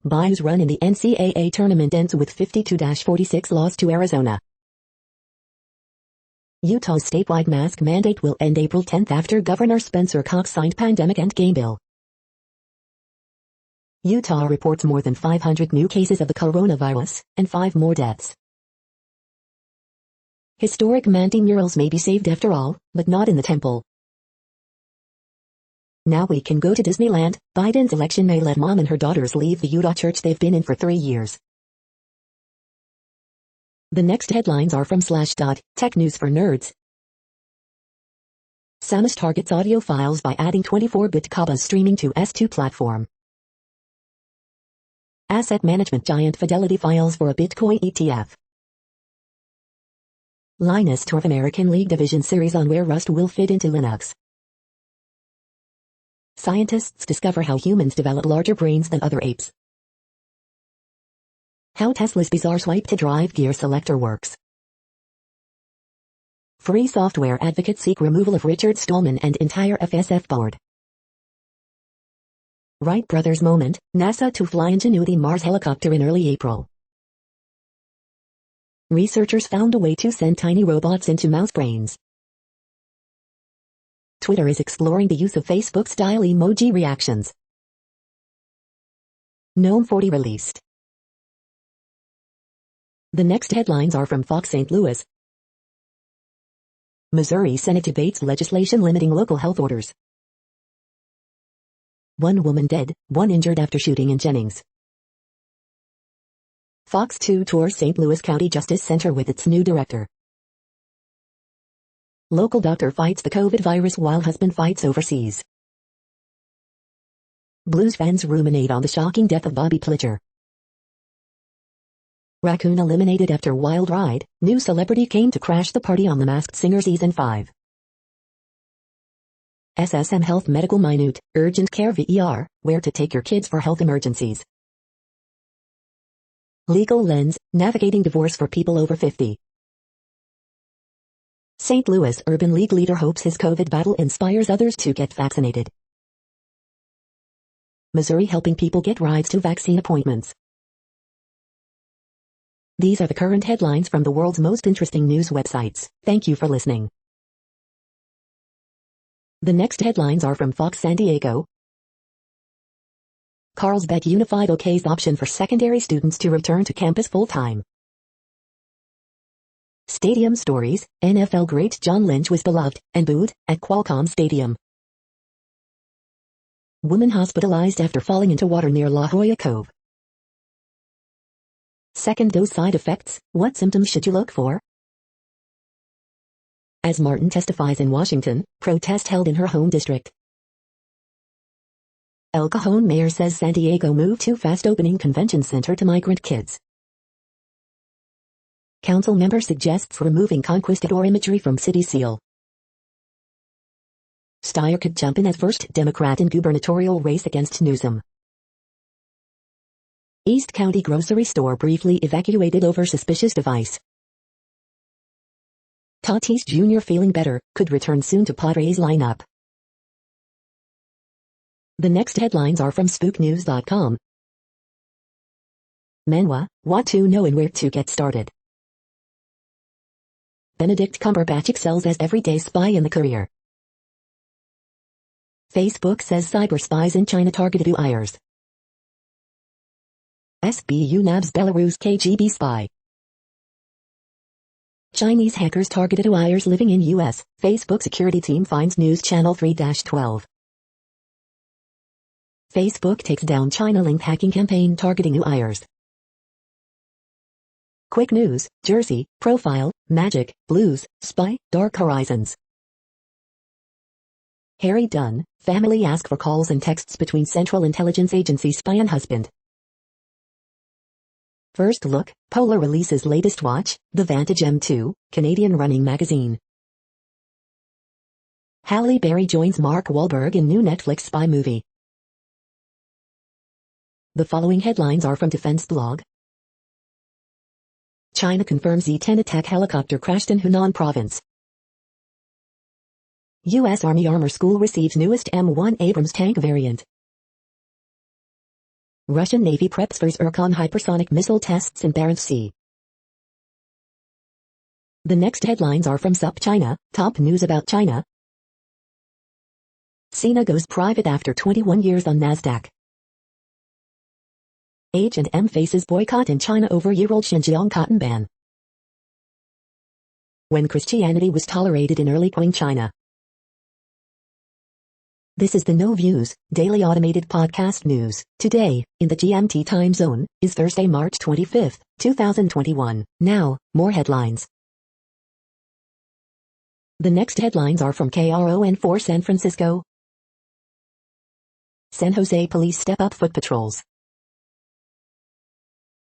Bayou's run in the NCAA tournament ends with 52-46 loss to Arizona. Utah's statewide mask mandate will end April 10th after Governor Spencer Cox signed pandemic endgame bill. Utah reports more than 500 new cases of the coronavirus, and 5 more deaths. Historic Manti murals may be saved after all, but not in the temple. Now we can go to Disneyland. Biden's election may let mom and her daughters leave the Utah church they've been in for 3 years. The next headlines are from Slashdot, Tech News for Nerds. Samus targets audio files by adding 24-bit Kaba streaming to S2 platform. Asset management giant Fidelity files for a Bitcoin ETF. Linus Torv American League Division series on where Rust will fit into Linux. Scientists discover how humans develop larger brains than other apes. How Tesla's bizarre swipe to drive gear selector works. Free software advocates seek removal of Richard Stallman and entire FSF board. Wright brothers moment, NASA to fly Ingenuity Mars helicopter in early April. Researchers found a way to send tiny robots into mouse brains. Twitter is exploring the use of Facebook-style emoji reactions. GNOME 40 released. The next headlines are from Fox St. Louis. Missouri Senate debates legislation limiting local health orders. 1 woman dead, 1 injured after shooting in Jennings. Fox 2 tours St. Louis County Justice Center with its new director. Local doctor fights the COVID virus while husband fights overseas. Blues fans ruminate on the shocking death of Bobby Plitcher. Raccoon eliminated after wild ride, new celebrity came to crash the party on The Masked Singer Season 5. SSM Health Medical Minute, Urgent Care VER, where to take your kids for health emergencies. Legal Lens, navigating divorce for people over 50. St. Louis Urban League leader hopes his COVID battle inspires others to get vaccinated. Missouri helping people get rides to vaccine appointments. These are the current headlines from the world's most interesting news websites. Thank you for listening. The next headlines are from Fox San Diego. Carlsbad Unified OK's option for secondary students to return to campus full-time. Stadium stories, NFL great John Lynch was beloved and booed at Qualcomm Stadium. Woman hospitalized after falling into water near La Jolla Cove. Second dose side effects, what symptoms should you look for? As Martin testifies in Washington, protest held in her home district. El Cajon mayor says San Diego move too fast opening convention center to migrant kids. Council member suggests removing conquistador imagery from city seal. Steyer could jump in as first Democrat in gubernatorial race against Newsom. East County grocery store briefly evacuated over suspicious device. Tatis Jr. feeling better, could return soon to Padres lineup. The next headlines are from SpookNews.com. Manhwa, what to know and where to get started. Benedict Cumberbatch excels as everyday spy in the career. Facebook says cyber spies in China targeted Uyghurs. SBU nabs Belarus KGB spy. Chinese hackers targeted Uyghurs living in U.S. Facebook security team finds News Channel 3-12. Facebook takes down China-linked hacking campaign targeting Uyghurs. Quick news, Jersey, profile, magic, blues, spy, dark horizons. Harry Dunn, family ask for calls and texts between Central Intelligence Agency spy and husband. First look, Polar releases latest watch, the Vantage M2, Canadian running magazine. Halle Berry joins Mark Wahlberg in new Netflix spy movie. The following headlines are from Defense Blog. China confirms Z-10 attack helicopter crashed in Hunan province. U.S. Army Armor School receives newest M1 Abrams tank variant. Russian Navy preps for Zircon hypersonic missile tests in Barents Sea. The next headlines are from SupChina, top news about China. Sina goes private after 21 years on Nasdaq. H&M faces boycott in China over year-old Xinjiang cotton ban. When Christianity was tolerated in early Qing China. This is the No Views, daily automated podcast news. Today, in the GMT time zone, is Thursday, March 25, 2021. Now, more headlines. The next headlines are from KRON4 San Francisco. San Jose police step up foot patrols.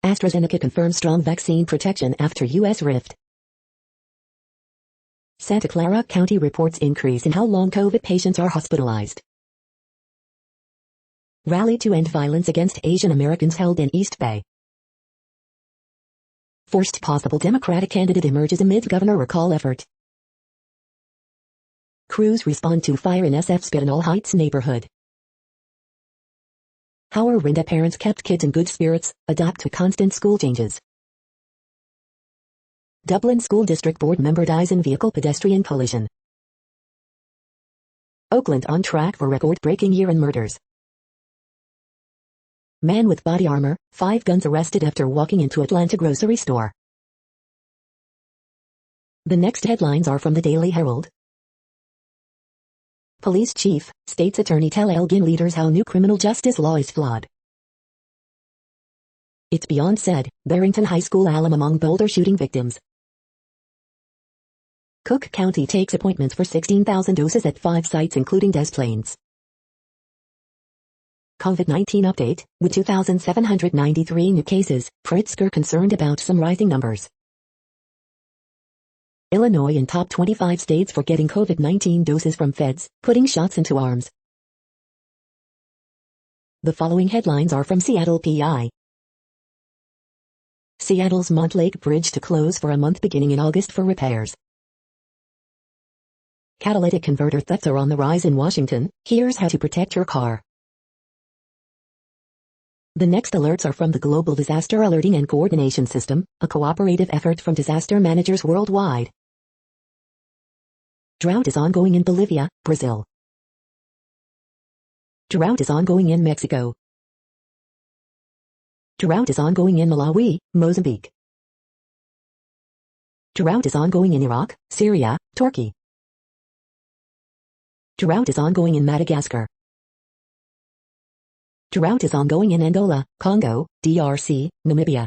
AstraZeneca confirms strong vaccine protection after U.S. rift. Santa Clara County reports increase in how long COVID patients are hospitalized. Rally to end violence against Asian Americans held in East Bay. First possible Democratic candidate emerges amid governor recall effort. Crews respond to fire in SF Spittal Heights neighborhood. How Orinda parents kept kids in good spirits, adapt to constant school changes. Dublin School District Board member dies in vehicle pedestrian collision. Oakland on track for record-breaking year in murders. Man with body armor, 5 guns arrested after walking into Atlanta grocery store. The next headlines are from the Daily Herald. Police chief, state's attorney tell Elgin leaders how new criminal justice law is flawed. It's beyond said, Barrington High School alum among Boulder shooting victims. Cook County takes appointments for 16,000 doses at 5 sites including Des Plaines. COVID-19 update, with 2,793 new cases, Pritzker concerned about some rising numbers. Illinois in top 25 states for getting COVID-19 doses from feds, putting shots into arms. The following headlines are from Seattle PI. Seattle's Montlake Bridge to close for a month beginning in August for repairs. Catalytic converter thefts are on the rise in Washington, here's how to protect your car. The next alerts are from the Global Disaster Alerting and Coordination System, a cooperative effort from disaster managers worldwide. Drought is ongoing in Bolivia, Brazil. Drought is ongoing in Mexico. Drought is ongoing in Malawi, Mozambique. Drought is ongoing in Iraq, Syria, Turkey. Drought is ongoing in Madagascar. Drought is ongoing in Angola, Congo, DRC, Namibia.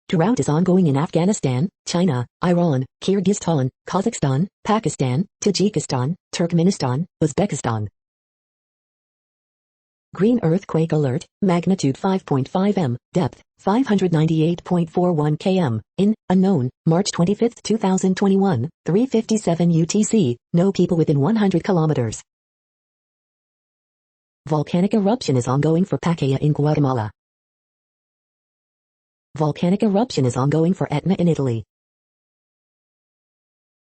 Drought is ongoing in Afghanistan, China, Iran, Kyrgyzstan, Kazakhstan, Pakistan, Tajikistan, Turkmenistan, Uzbekistan. Green earthquake alert, magnitude 5.5 m, depth 598.41 km, in, unknown, March 25, 2021, 3:57 UTC, no people within 100 kilometers. Volcanic eruption is ongoing for Pacaya in Guatemala. Volcanic eruption is ongoing for Etna in Italy.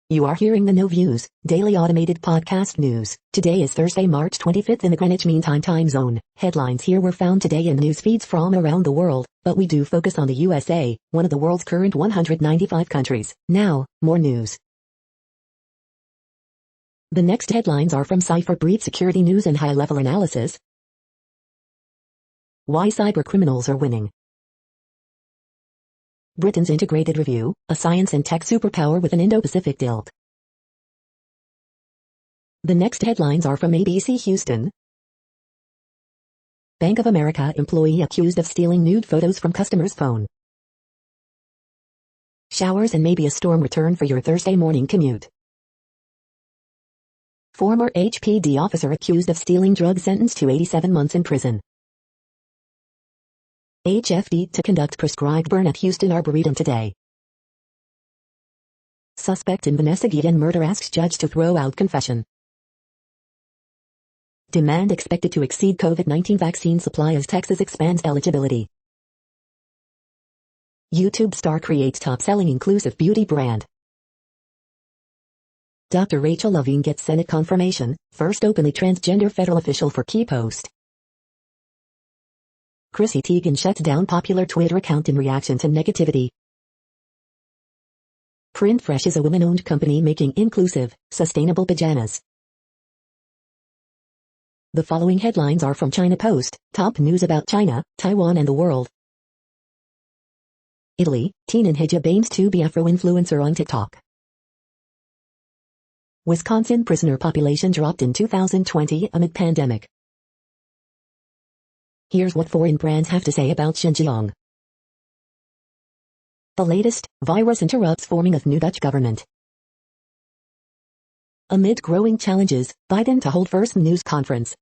You are hearing the No Views, daily automated podcast news. Today is Thursday, March 25th in the Greenwich Mean Time zone. Headlines here were found today in news feeds from around the world, but we do focus on the USA, one of the world's current 195 countries. Now, more news. The next headlines are from Cypher Brief Security News and High-Level Analysis. Why cybercriminals are winning. Britain's Integrated Review, a science and tech superpower with an Indo-Pacific tilt. The next headlines are from ABC Houston. Bank of America employee accused of stealing nude photos from customer's phone. Showers and maybe a storm return for your Thursday morning commute. Former HPD officer accused of stealing drugs sentenced to 87 months in prison. HFD to conduct prescribed burn at Houston Arboretum today. Suspect in Vanessa Guillen murder asks judge to throw out confession. Demand expected to exceed COVID-19 vaccine supply as Texas expands eligibility. YouTube star creates top-selling inclusive beauty brand. Dr. Rachel Levine gets Senate confirmation, first openly transgender federal official for key post. Chrissy Teigen shuts down popular Twitter account in reaction to negativity. Print Fresh is a women-owned company making inclusive, sustainable pajamas. The following headlines are from China Post, top news about China, Taiwan and the world. Italy, teen in hijab aims to be Afro-influencer on TikTok. Wisconsin prisoner population dropped in 2020 amid pandemic. Here's what foreign brands have to say about Xinjiang. The latest, virus interrupts forming of new Dutch government. Amid growing challenges, Biden to hold first news conference.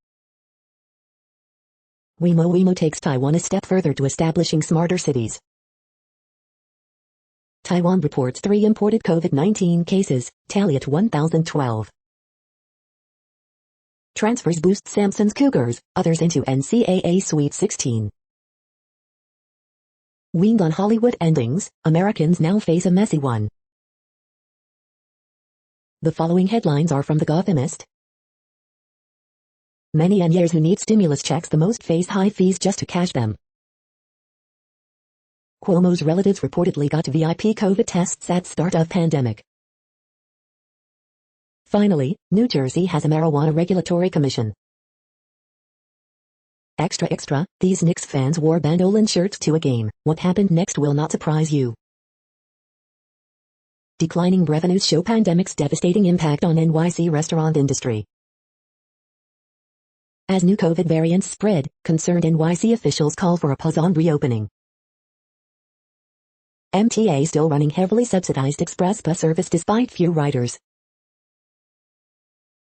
Wemo takes Taiwan a step further to establishing smarter cities. Taiwan reports 3 imported COVID-19 cases, tally at 1,012. Transfers boost Samson's Cougars, others into NCAA Sweet 16. Weaned on Hollywood endings, Americans now face a messy one. The following headlines are from The Gothamist. Many years who need stimulus checks the most face high fees just to cash them. Cuomo's relatives reportedly got VIP COVID tests at start of pandemic. Finally, New Jersey has a marijuana regulatory commission. Extra, these Knicks fans wore bandolin shirts to a game. What happened next will not surprise you. Declining revenues show pandemic's devastating impact on NYC restaurant industry. As new COVID variants spread, concerned NYC officials call for a pause on reopening. MTA still running heavily subsidized express bus service despite few riders.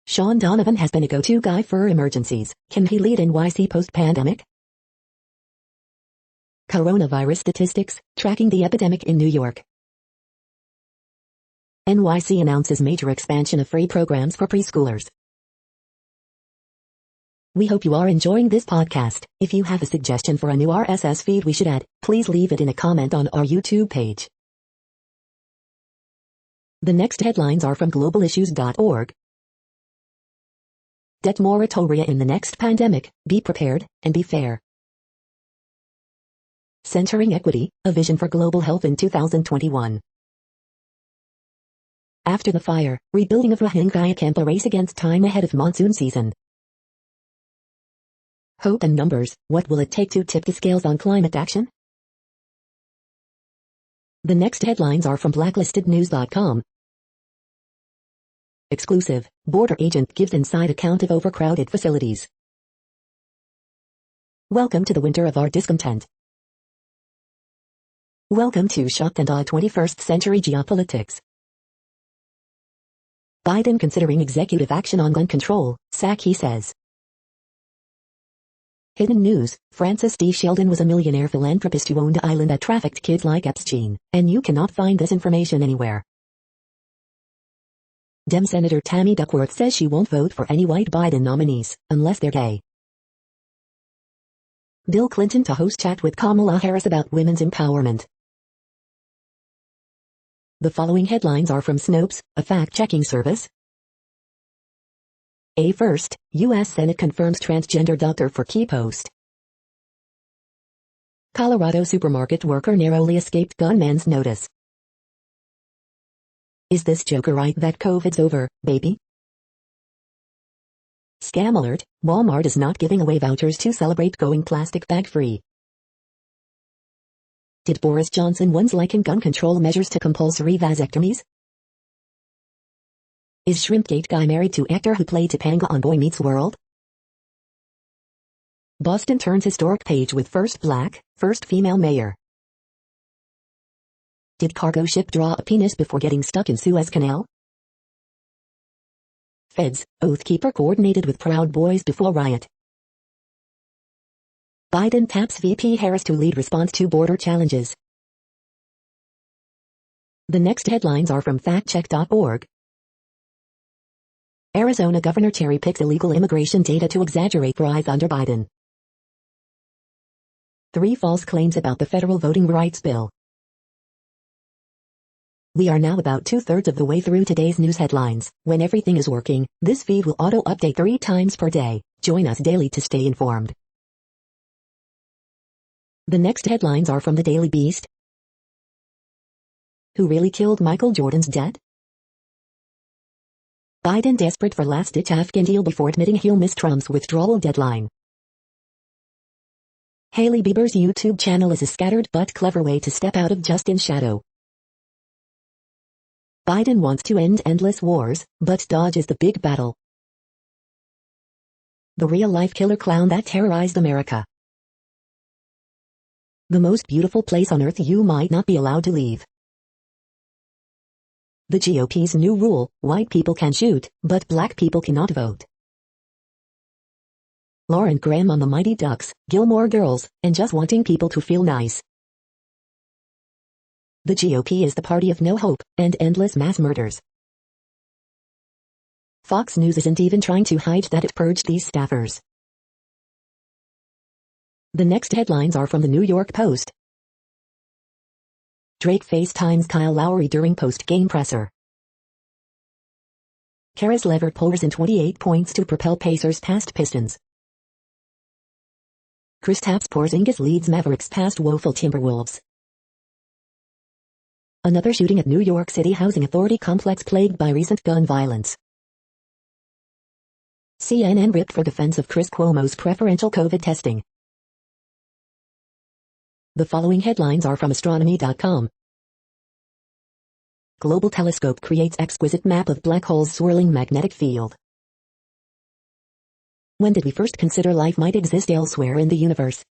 Sean Donovan has been a go-to guy for emergencies. Can he lead NYC post-pandemic? Coronavirus statistics, tracking the epidemic in New York. NYC announces major expansion of free programs for preschoolers. We hope you are enjoying this podcast. If you have a suggestion for a new RSS feed we should add, please leave it in a comment on our YouTube page. The next headlines are from globalissues.org. Debt moratoria in the next pandemic, be prepared, and be fair. Centering Equity, a vision for global health in 2021. After the fire, rebuilding of Rohingya camp, a race against time ahead of monsoon season. Hope and numbers, what will it take to tip the scales on climate action? The next headlines are from blacklistednews.com. Exclusive, border agent gives inside account of overcrowded facilities. Welcome to the winter of our discontent. Welcome to Shocked and Awed 21st Century Geopolitics. Biden considering executive action on gun control, Psaki says. Hidden news, Francis D. Sheldon was a millionaire philanthropist who owned an island that trafficked kids like Epstein, and you cannot find this information anywhere. Dem Senator Tammy Duckworth says she won't vote for any white Biden nominees, unless they're gay. Bill Clinton to host chat with Kamala Harris about women's empowerment. The following headlines are from Snopes, a fact-checking service. First, U.S. Senate confirms transgender doctor for key post. Colorado supermarket worker narrowly escaped gunman's notice. Is this joker right that COVID's over, baby? Scam alert, Walmart is not giving away vouchers to celebrate going plastic bag-free. Did Boris Johnson once liken gun control measures to compulsory vasectomies? Is Shrimpgate guy married to actor who played Topanga on Boy Meets World? Boston turns historic page with first black, first female mayor. Did cargo ship draw a penis before getting stuck in Suez Canal? Feds, Oath Keeper coordinated with Proud Boys before riot. Biden taps VP Harris to lead response to border challenges. The next headlines are from factcheck.org. Arizona Governor cherry-picks illegal immigration data to exaggerate rise under Biden. 3 false claims about the federal voting rights bill. We are now about 2/3 of the way through today's news headlines. When everything is working, this feed will auto-update 3 times per day. Join us daily to stay informed. The next headlines are from the Daily Beast. Who really killed Michael Jordan's dad? Biden desperate for last-ditch Afghan deal before admitting he'll miss Trump's withdrawal deadline. Hailey Bieber's YouTube channel is a scattered but clever way to step out of Justin's shadow. Biden wants to end endless wars, but dodges the big battle. The real-life killer clown that terrorized America. The most beautiful place on earth you might not be allowed to leave. The GOP's new rule, white people can shoot, but black people cannot vote. Lauren Graham on the Mighty Ducks, Gilmore Girls, and just wanting people to feel nice. The GOP is the party of no hope, and endless mass murders. Fox News isn't even trying to hide that it purged these staffers. The next headlines are from the New York Post. Drake FaceTimes Kyle Lowry during post-game presser. Caris LeVert pours in 28 points to propel Pacers past Pistons. Kristaps Porzingis leads Mavericks past woeful Timberwolves. Another shooting at New York City Housing Authority complex plagued by recent gun violence. CNN ripped for defense of Chris Cuomo's preferential COVID testing. The following headlines are from astronomy.com. Global telescope creates exquisite map of black hole's swirling magnetic field. When did we first consider life might exist elsewhere in the universe?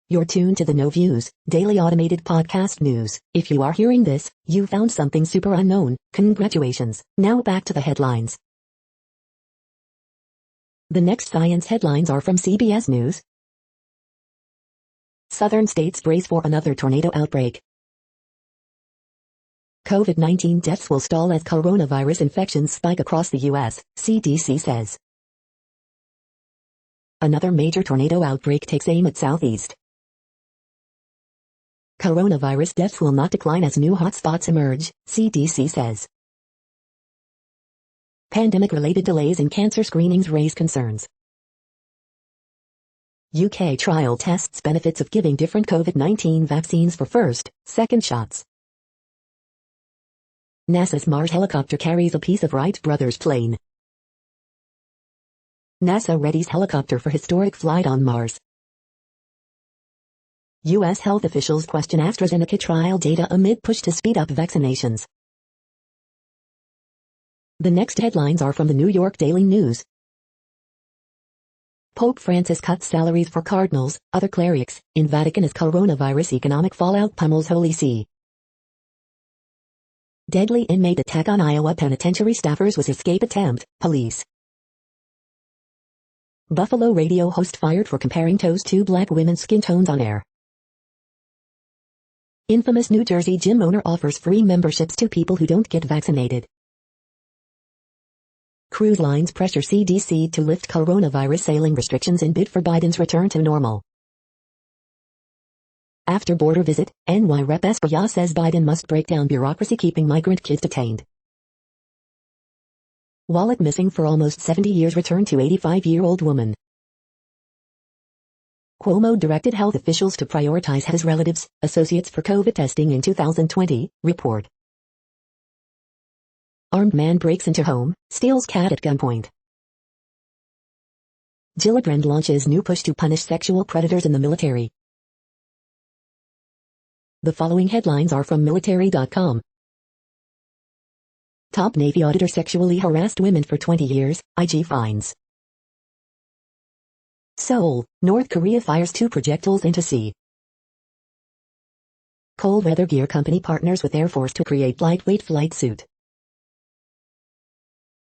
You're tuned to the No Views, daily automated podcast news. If you are hearing this, you found something super unknown. Congratulations. Now back to the headlines. The next science headlines are from CBS News. Southern states brace for another tornado outbreak. COVID-19 deaths will stall as coronavirus infections spike across the U.S., CDC says. Another major tornado outbreak takes aim at Southeast. Coronavirus deaths will not decline as new hotspots emerge, CDC says. Pandemic-related delays in cancer screenings raise concerns. UK trial tests benefits of giving different COVID-19 vaccines for first, second shots. NASA's Mars helicopter carries a piece of Wright brothers plane. NASA readies helicopter for historic flight on Mars. U.S. health officials question AstraZeneca trial data amid push to speed up vaccinations. The next headlines are from the New York Daily News. Pope Francis cuts salaries for cardinals, other clerics, in Vatican as coronavirus economic fallout pummels Holy See. Deadly inmate attack on Iowa penitentiary staffers was escape attempt, police. Buffalo radio host fired for comparing toes to black women's skin tones on air. Infamous New Jersey gym owner offers free memberships to people who don't get vaccinated. Cruise lines pressure CDC to lift coronavirus sailing restrictions in bid for Biden's return to normal. After border visit, NY Rep. Esparza says Biden must break down bureaucracy keeping migrant kids detained. Wallet missing for almost 70 years returned to 85-year-old woman. Cuomo directed health officials to prioritize his relatives, associates for COVID testing in 2020, report. Armed man breaks into home, steals cat at gunpoint. Gillibrand launches new push to punish sexual predators in the military. The following headlines are from military.com. Top Navy auditor sexually harassed women for 20 years, IG fines. Seoul, North Korea fires 2 projectiles into sea. Cold weather gear company partners with Air Force to create lightweight flight suit.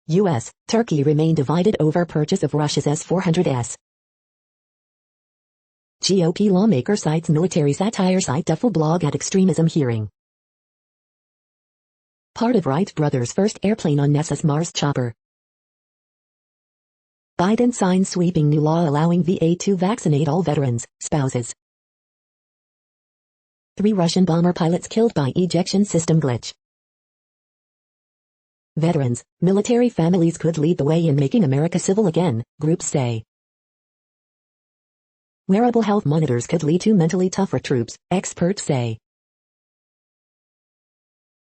U.S., Turkey remain divided over purchase of Russia's S-400S. GOP lawmaker cites military satire site Duffel blog at extremism hearing. Part of Wright brothers' first airplane on NASA's Mars chopper. Biden signs sweeping new law allowing VA to vaccinate all veterans, spouses. 3 Russian bomber pilots killed by ejection system glitch. Veterans, military families could lead the way in making America civil again, groups say. Wearable health monitors could lead to mentally tougher troops, experts say.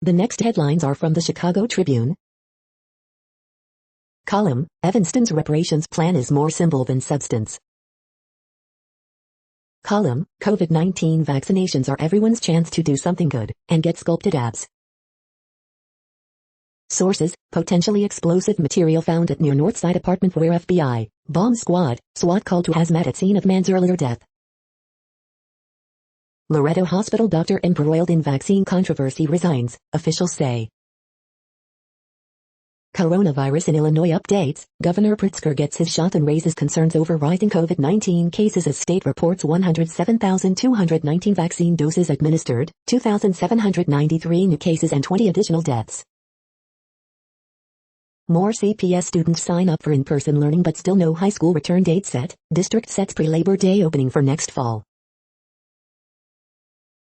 The next headlines are from the Chicago Tribune. Column, Evanston's reparations plan is more symbol than substance. Column, COVID-19 vaccinations are everyone's chance to do something good, and get sculpted abs. Sources, potentially explosive material found at near Northside apartment where FBI, bomb squad, SWAT called to hazmat at scene of man's earlier death. Loretto Hospital doctor embroiled in vaccine controversy resigns, officials say. Coronavirus in Illinois updates, Governor Pritzker gets his shot and raises concerns over rising COVID-19 cases as state reports 107,219 vaccine doses administered, 2,793 new cases and 20 additional deaths. More CPS students sign up for in-person learning but still no high school return date set, district sets pre-Labor Day opening for next fall.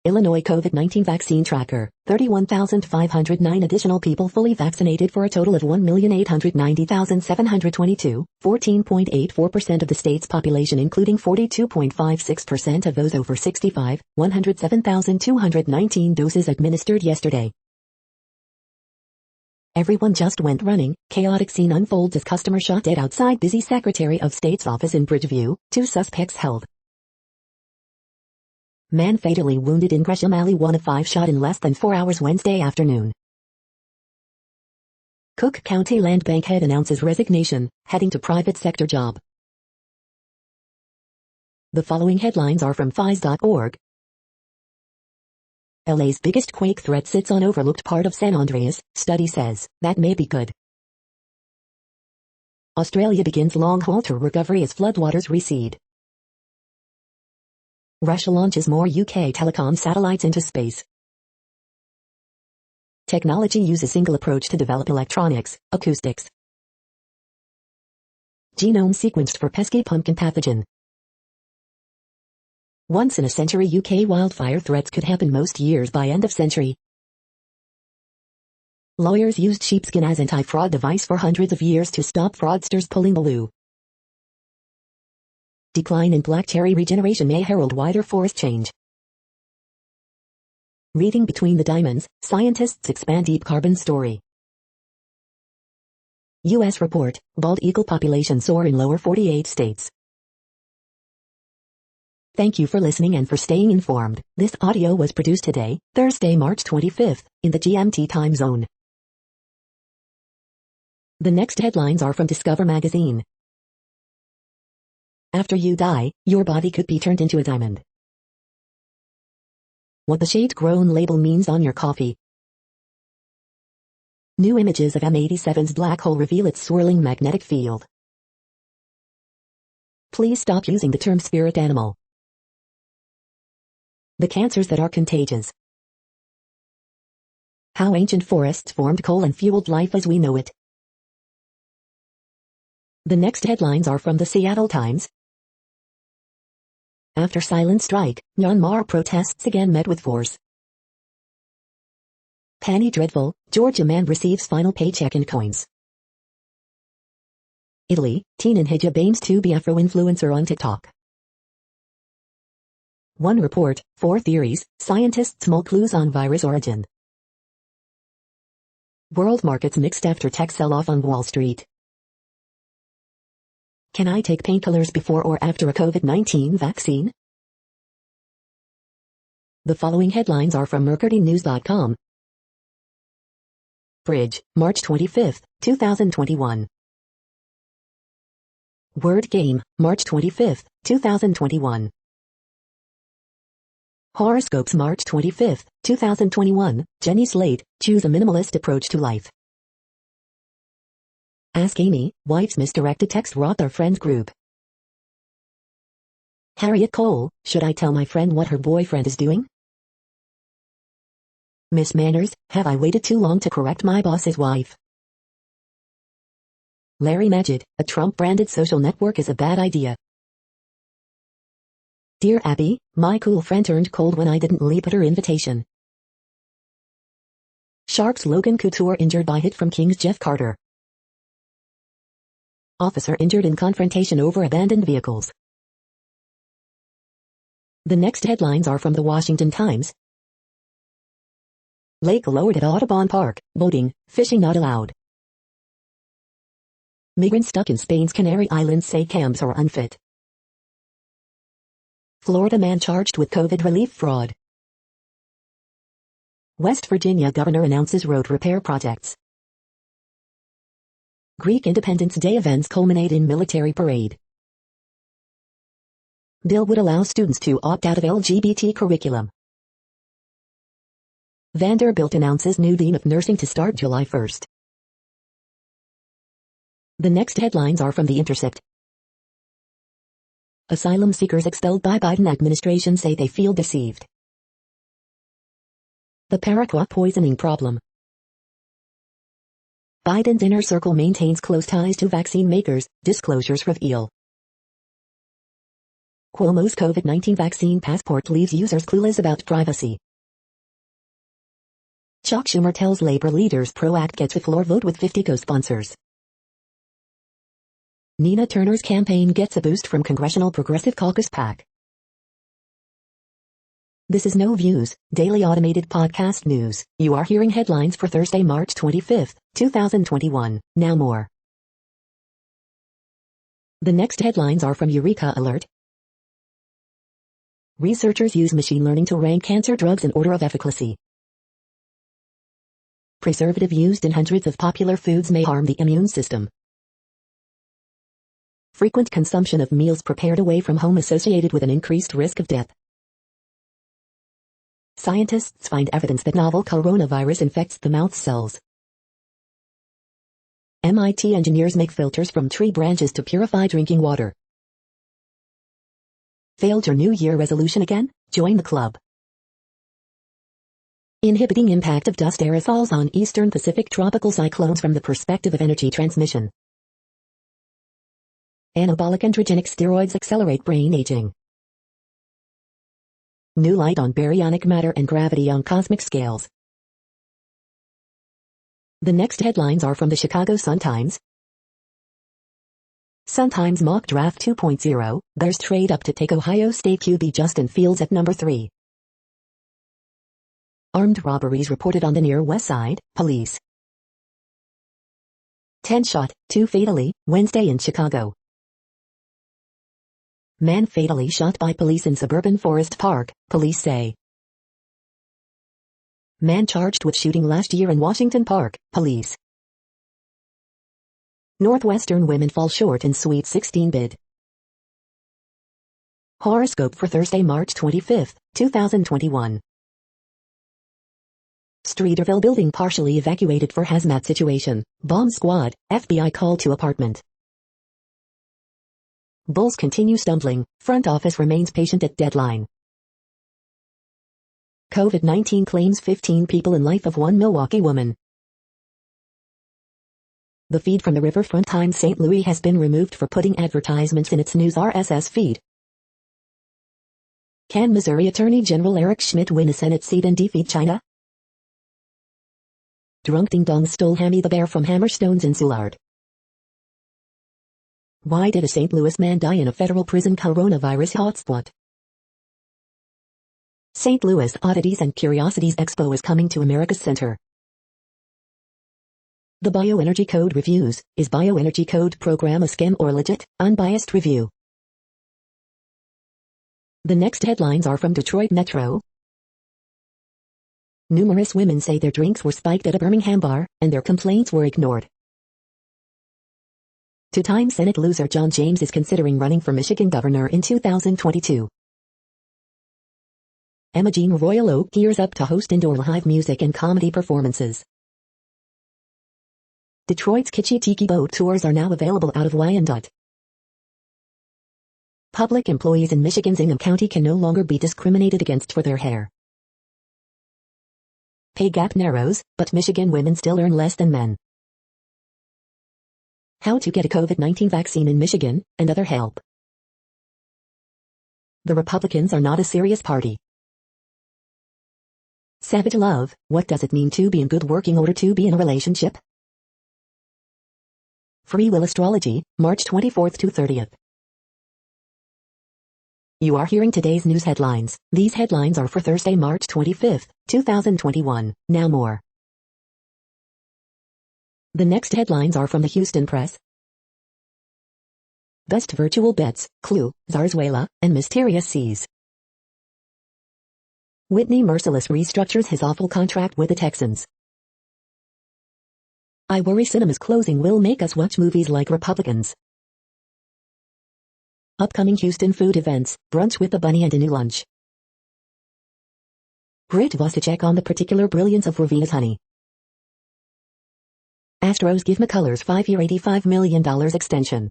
Illinois COVID-19 vaccine tracker, 31,509 additional people fully vaccinated for a total of 1,890,722, 14.84% of the state's population including 42.56% of those over 65, 107,219 doses administered yesterday. Everyone just went running, chaotic scene unfolds as customer shot dead outside busy Secretary of State's office in Bridgeview, 2 suspects held. Man fatally wounded in Gresham Alley, 1 of 5 shot in less than 4 hours Wednesday afternoon. Cook County Land Bank head announces resignation, heading to private sector job. The following headlines are from FIS.org. LA's biggest quake threat sits on overlooked part of San Andreas, study says, that may be good. Australia begins long-haul tour recovery as floodwaters recede. Russia launches more UK telecom satellites into space. Technology uses single approach to develop electronics, acoustics. Genome sequenced for pesky pumpkin pathogen. Once-in-a-century UK wildfire threats could happen most years by end of century. Lawyers used sheepskin as anti-fraud device for hundreds of years to stop fraudsters pulling the loo. Decline in black cherry regeneration may herald wider forest change. Reading between the diamonds, scientists expand deep carbon story. U.S. report, bald eagle population soar in lower 48 states. Thank you for listening and for staying informed. This audio was produced today, Thursday, March 25th, in the GMT time zone. The next headlines are from Discover magazine. After you die, your body could be turned into a diamond. What the shade-grown label means on your coffee. New images of M87's black hole reveal its swirling magnetic field. Please stop using the term spirit animal. The cancers that are contagious. How ancient forests formed coal and fueled life as we know it. The next headlines are from the Seattle Times. After silent strike, Myanmar protests again met with force. Penny dreadful, Georgia man receives final paycheck in coins. Italy, teen in hijab aims to be Afro-influencer on TikTok. One report, 4 theories, scientists mull clues on virus origin. World markets mixed after tech sell-off on Wall Street. Can I take painkillers before or after a COVID-19 vaccine? The following headlines are from mercurynews.com. Bridge, March 25, 2021. Word Game, March 25, 2021. Horoscopes March 25, 2021, Jenny Slate, choose a minimalist approach to life. Ask Amy, wife's misdirected text robbed our friend group. Harriet Cole, should I tell my friend what her boyfriend is doing? Miss Manners, have I waited too long to correct my boss's wife? Larry Majid, a Trump-branded social network is a bad idea. Dear Abby, my cool friend turned cold when I didn't leap at her invitation. Sharks Logan Couture injured by hit from King's Jeff Carter. Officer injured in confrontation over abandoned vehicles. The next headlines are from the Washington Times. Lake lowered at Audubon Park, boating, fishing not allowed. Migrants stuck in Spain's Canary Islands say camps are unfit. Florida man charged with COVID relief fraud. West Virginia governor announces road repair projects. Greek Independence Day events culminate in military parade. Bill would allow students to opt out of LGBT curriculum. Vanderbilt announces new dean of nursing to start July 1st. The next headlines are from The Intercept. Asylum seekers expelled by Biden administration say they feel deceived. The Paraquat poisoning problem. Biden's inner circle maintains close ties to vaccine makers, disclosures reveal. Cuomo's COVID-19 vaccine passport leaves users clueless about privacy. Chuck Schumer tells labor leaders PRO-Act gets a floor vote with 50 co-sponsors. Nina Turner's campaign gets a boost from Congressional Progressive Caucus PAC. This is No Views, daily automated podcast news. You are hearing headlines for Thursday, March 25, 2021. Now more. The next headlines are from Eureka Alert. Researchers use machine learning to rank cancer drugs in order of efficacy. Preservative used in hundreds of popular foods may harm the immune system. Frequent consumption of meals prepared away from home associated with an increased risk of death. Scientists find evidence that novel coronavirus infects the mouth cells. MIT engineers make filters from tree branches to purify drinking water. Failed your New Year resolution again? Join the club. Inhibiting impact of dust aerosols on eastern Pacific tropical cyclones from the perspective of energy transmission. Anabolic androgenic steroids accelerate brain aging. New light on baryonic matter and gravity on cosmic scales. The next headlines are from the Chicago Sun-Times. Sun-Times mock draft 2.0, Bears trade up to take Ohio State QB Justin Fields at number 3. Armed robberies reported on the near West Side, police. 10 shot, 2 fatally, Wednesday in Chicago. Man fatally shot by police in suburban Forest Park, police say. Man charged with shooting last year in Washington Park, police. Northwestern women fall short in Sweet 16 bid. Horoscope for Thursday, March 25, 2021. Streeterville building partially evacuated for hazmat situation. Bomb squad, FBI call to apartment. Bulls continue stumbling. Front office remains patient at deadline. COVID-19 claims 15 people in life of one Milwaukee woman. The feed from the Riverfront Times St. Louis has been removed for putting advertisements in its news RSS feed. Can Missouri Attorney General Eric Schmidt win a Senate seat and defeat China? Drunk ding-dongs stole Hammy the bear from Hammerstones in Soulard. Why did a St. Louis man die in a federal prison coronavirus hotspot? St. Louis Oddities and Curiosities Expo is coming to America's Center. The Bioenergy Code reviews. Is Bioenergy Code program a scam or legit? Unbiased review. The next headlines are from Detroit Metro. Numerous women say their drinks were spiked at a Birmingham bar, and their complaints were ignored. Two-time Senate loser John James is considering running for Michigan governor in 2022. Emma Jean Royal Oak gears up to host indoor live music and comedy performances. Detroit's Kitschy Tiki boat tours are now available out of Wyandotte. Public employees in Michigan's Ingham County can no longer be discriminated against for their hair. Pay gap narrows, but Michigan women still earn less than men. How to get a COVID-19 vaccine in Michigan, and other help. The Republicans are not a serious party. Savage love, what does it mean to be in good working order to be in a relationship? Free Will Astrology, March 24th to 30th. You are hearing today's news headlines. These headlines are for Thursday, March 25th, 2021. Now more. The next headlines are from the Houston Press. Best virtual bets, Clue, Zarzuela, and Mysterious Seas. Whitney Merciless restructures his awful contract with the Texans. I worry cinema's closing will make us watch movies like Republicans. Upcoming Houston food events, brunch with the bunny and a new lunch. Grit was to check on the particular brilliance of Ravina's honey. Astros give McCullers 5-year $85 million extension.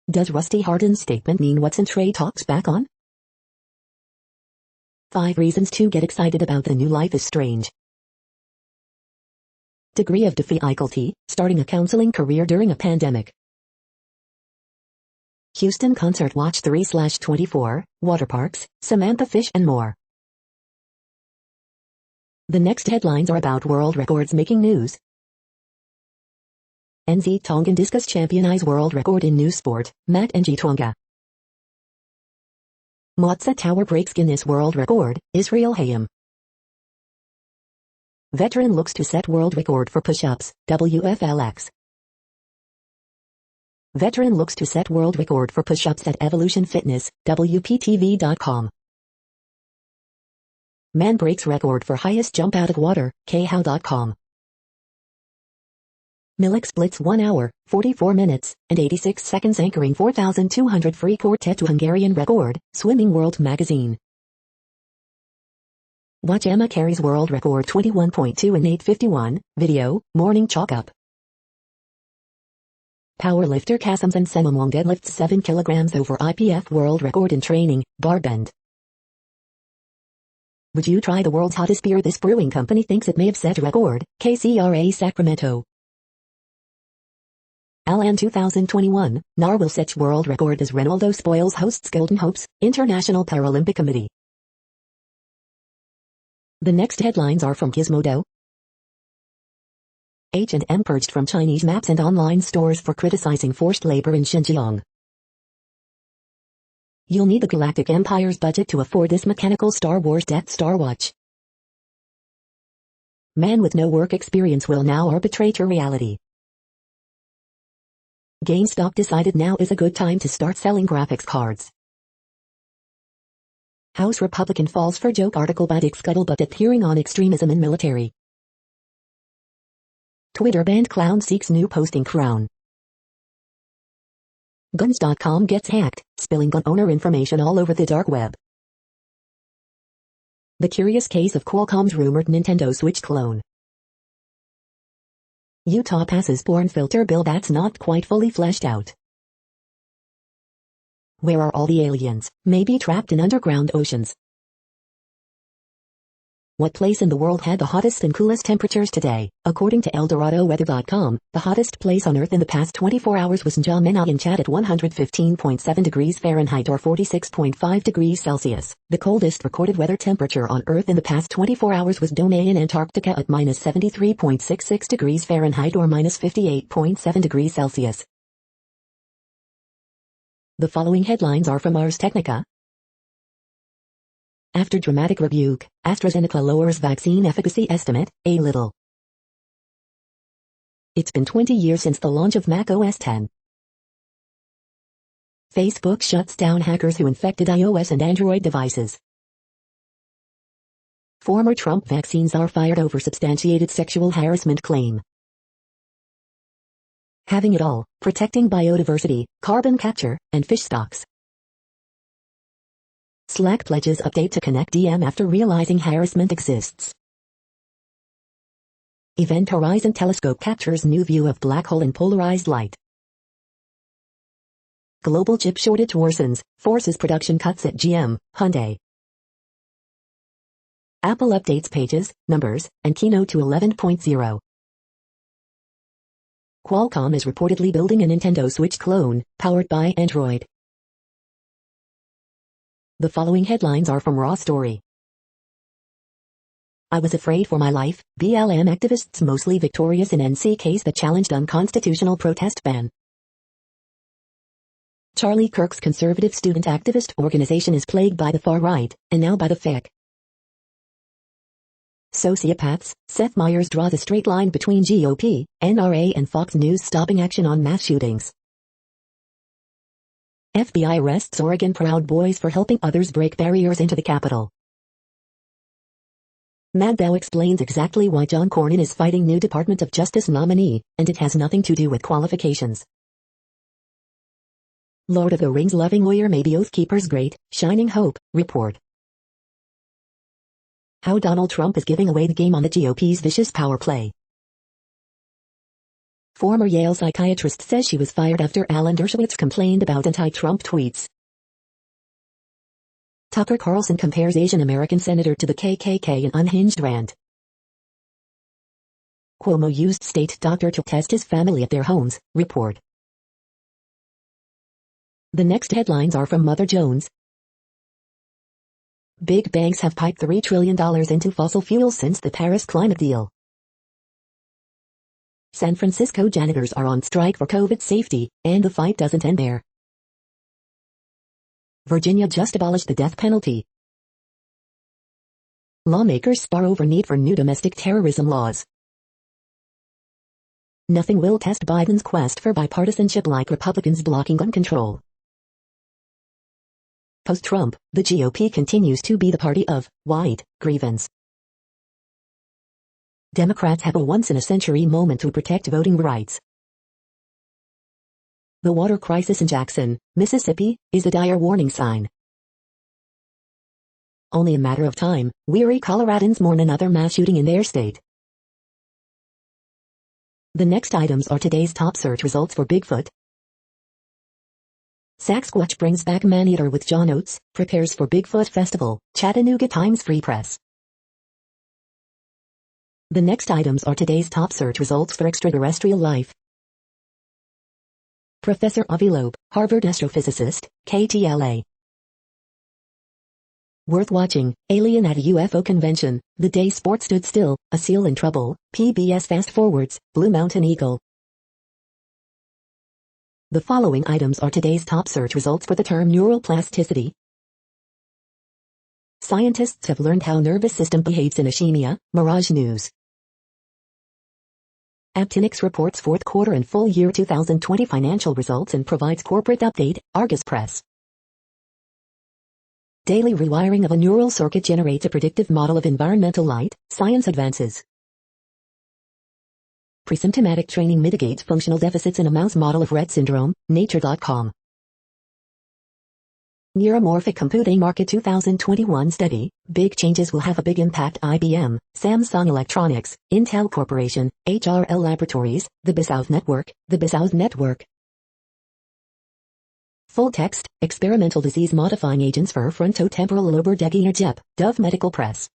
Does Rusty Harden's statement mean Watson trade talks back on? 5 reasons to get excited about the new Life is Strange. Degree of difficulty, starting a counseling career during a pandemic. Houston Concert Watch 3/24, water parks, Samantha Fish and more. The next headlines are about world records making news. NZ Tongan discus champion eyes world record in new sport, Matt NG Tonga. Motsa Tower breaks Guinness World Record, Israel Hayam. Veteran looks to set world record for push-ups, WFLX. Veteran looks to set world record for push-ups at Evolution Fitness, WPTV.com. Man breaks record for highest jump out of water, khow.com. Milik splits 1 hour, 44 minutes, and 86 seconds anchoring 4,200 free quartet to Hungarian record, Swimming World magazine. Watch Emma Carey's world record 21.2 and 8:51, video, morning chalk up. Powerlifter Kasim Sensamong deadlifts 7 kilograms over IPF world record in training, bar bend. Would you try the world's hottest beer? This brewing company thinks it may have set a record, KCRA Sacramento. Alan 2021, NAR will set world record as Ronaldo spoils hosts Golden Hopes, International Paralympic Committee. The next headlines are from Gizmodo. H&M purged from Chinese maps and online stores for criticizing forced labor in Xinjiang. You'll need the Galactic Empire's budget to afford this mechanical Star Wars Death Star watch. Man with no work experience will now arbitrate your reality. GameStop decided now is a good time to start selling graphics cards. House Republican falls for joke article by Dick Scuttlebutt appearing on extremism in military. Twitter banned clown seeks new posting crown. Guns.com gets hacked, spilling gun owner information all over the dark web. The curious case of Qualcomm's rumored Nintendo Switch clone. Utah passes porn filter bill that's not quite fully fleshed out. Where are all the aliens, maybe trapped in underground oceans? What place in the world had the hottest and coolest temperatures today? According to ElDoradoWeather.com, the hottest place on Earth in the past 24 hours was N'Djamena in Chad at 115.7 degrees Fahrenheit or 46.5 degrees Celsius. The coldest recorded weather temperature on Earth in the past 24 hours was Dome in Antarctica at minus 73.66 degrees Fahrenheit or minus 58.7 degrees Celsius. The following headlines are from Ars Technica. After dramatic rebuke, AstraZeneca lowers vaccine efficacy estimate, a little. It's been 20 years since the launch of Mac OS X. Facebook shuts down hackers who infected iOS and Android devices. Former Trump vaccine czar fired over substantiated sexual harassment claim. Having it all, protecting biodiversity, carbon capture, and fish stocks. Slack pledges update to Connect DM after realizing harassment exists. Event Horizon Telescope captures new view of black hole in polarized light. Global chip shortage worsens, forces production cuts at GM, Hyundai. Apple updates pages, numbers, and Keynote to 11.0. Qualcomm is reportedly building a Nintendo Switch clone, powered by Android. The following headlines are from Raw Story. I was afraid for my life, BLM activists mostly victorious in NC case that challenged unconstitutional protest ban. Charlie Kirk's conservative student activist organization is plagued by the far right, and now by the FAC. Sociopaths, Seth Meyers draws a straight line between GOP, NRA and Fox News stopping action on mass shootings. FBI arrests Oregon Proud Boys for helping others break barriers into the Capitol. Maddow explains exactly why John Cornyn is fighting new Department of Justice nominee, and it has nothing to do with qualifications. Lord of the Rings loving lawyer maybe Oathkeeper's great, shining hope, report. How Donald Trump is giving away the game on the GOP's vicious power play. Former Yale psychiatrist says she was fired after Alan Dershowitz complained about anti-Trump tweets. Tucker Carlson compares Asian American senator to the KKK in unhinged rant. Cuomo used state doctor to test his family at their homes, report. The next headlines are from Mother Jones. Big banks have piped $3 trillion into fossil fuels since the Paris climate deal. San Francisco janitors are on strike for COVID safety, and the fight doesn't end there. Virginia just abolished the death penalty. Lawmakers spar over need for new domestic terrorism laws. Nothing will test Biden's quest for bipartisanship like Republicans blocking gun control. Post-Trump, the GOP continues to be the party of white grievance. Democrats have a once-in-a-century moment to protect voting rights. The water crisis in Jackson, Mississippi, is a dire warning sign. Only a matter of time, weary Coloradans mourn another mass shooting in their state. The next items are today's top search results for Bigfoot. Sasquatch brings back man-eater with John Oates, prepares for Bigfoot Festival, Chattanooga Times Free Press. The next items are today's top search results for extraterrestrial life. Professor Avi Loeb, Harvard astrophysicist, KTLA. Worth watching, alien at a UFO convention, the day sports stood still, a seal in trouble, PBS fast forwards, Blue Mountain Eagle. The following items are today's top search results for the term neural plasticity. Scientists have learned how nervous system behaves in ischemia, Mirage News. Aptinix reports fourth quarter and full year 2020 financial results and provides corporate update, Argus Press. Daily rewiring of a neural circuit generates a predictive model of environmental light, science advances. Presymptomatic training mitigates functional deficits in a mouse model of Rett syndrome, Nature.com. Neuromorphic Computing Market 2021 study, big changes will have a big impact. IBM, Samsung Electronics, Intel Corporation, HRL Laboratories, the Bezos Network. Full text, experimental disease-modifying agents for frontotemporal lobar degradation, Dove Medical Press.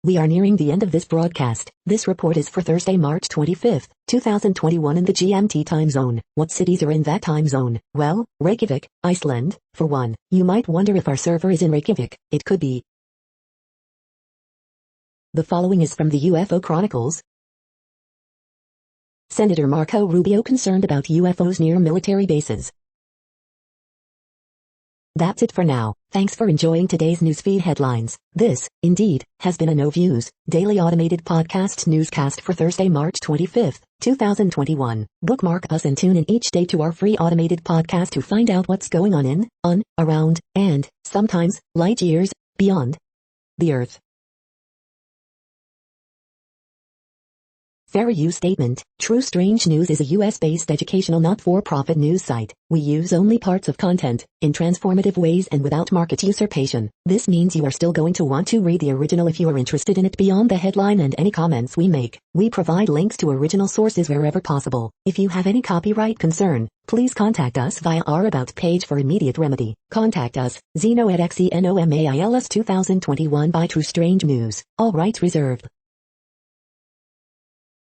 We are nearing the end of this broadcast. This report is for Thursday, March 25, 2021 in the GMT time zone. What cities are in that time zone? Well, Reykjavik, Iceland, for one. You might wonder if our server is in Reykjavik. It could be. The following is from the UFO Chronicles. Senator Marco Rubio concerned about UFOs near military bases. That's it for now. Thanks for enjoying today's newsfeed headlines. This, indeed, has been a No Views, daily automated podcast newscast for Thursday, March 25, 2021. Bookmark us and tune in each day to our free automated podcast to find out what's going on, around, and, sometimes, light years, beyond the Earth. Fair use statement. True Strange News is a US-based educational not-for-profit news site. We use only parts of content, in transformative ways and without market usurpation. This means you are still going to want to read the original if you are interested in it beyond the headline and any comments we make. We provide links to original sources wherever possible. If you have any copyright concern, please contact us via our About page for immediate remedy. Contact us, Zeno at XENOMAILS 2021 by True Strange News. All rights reserved.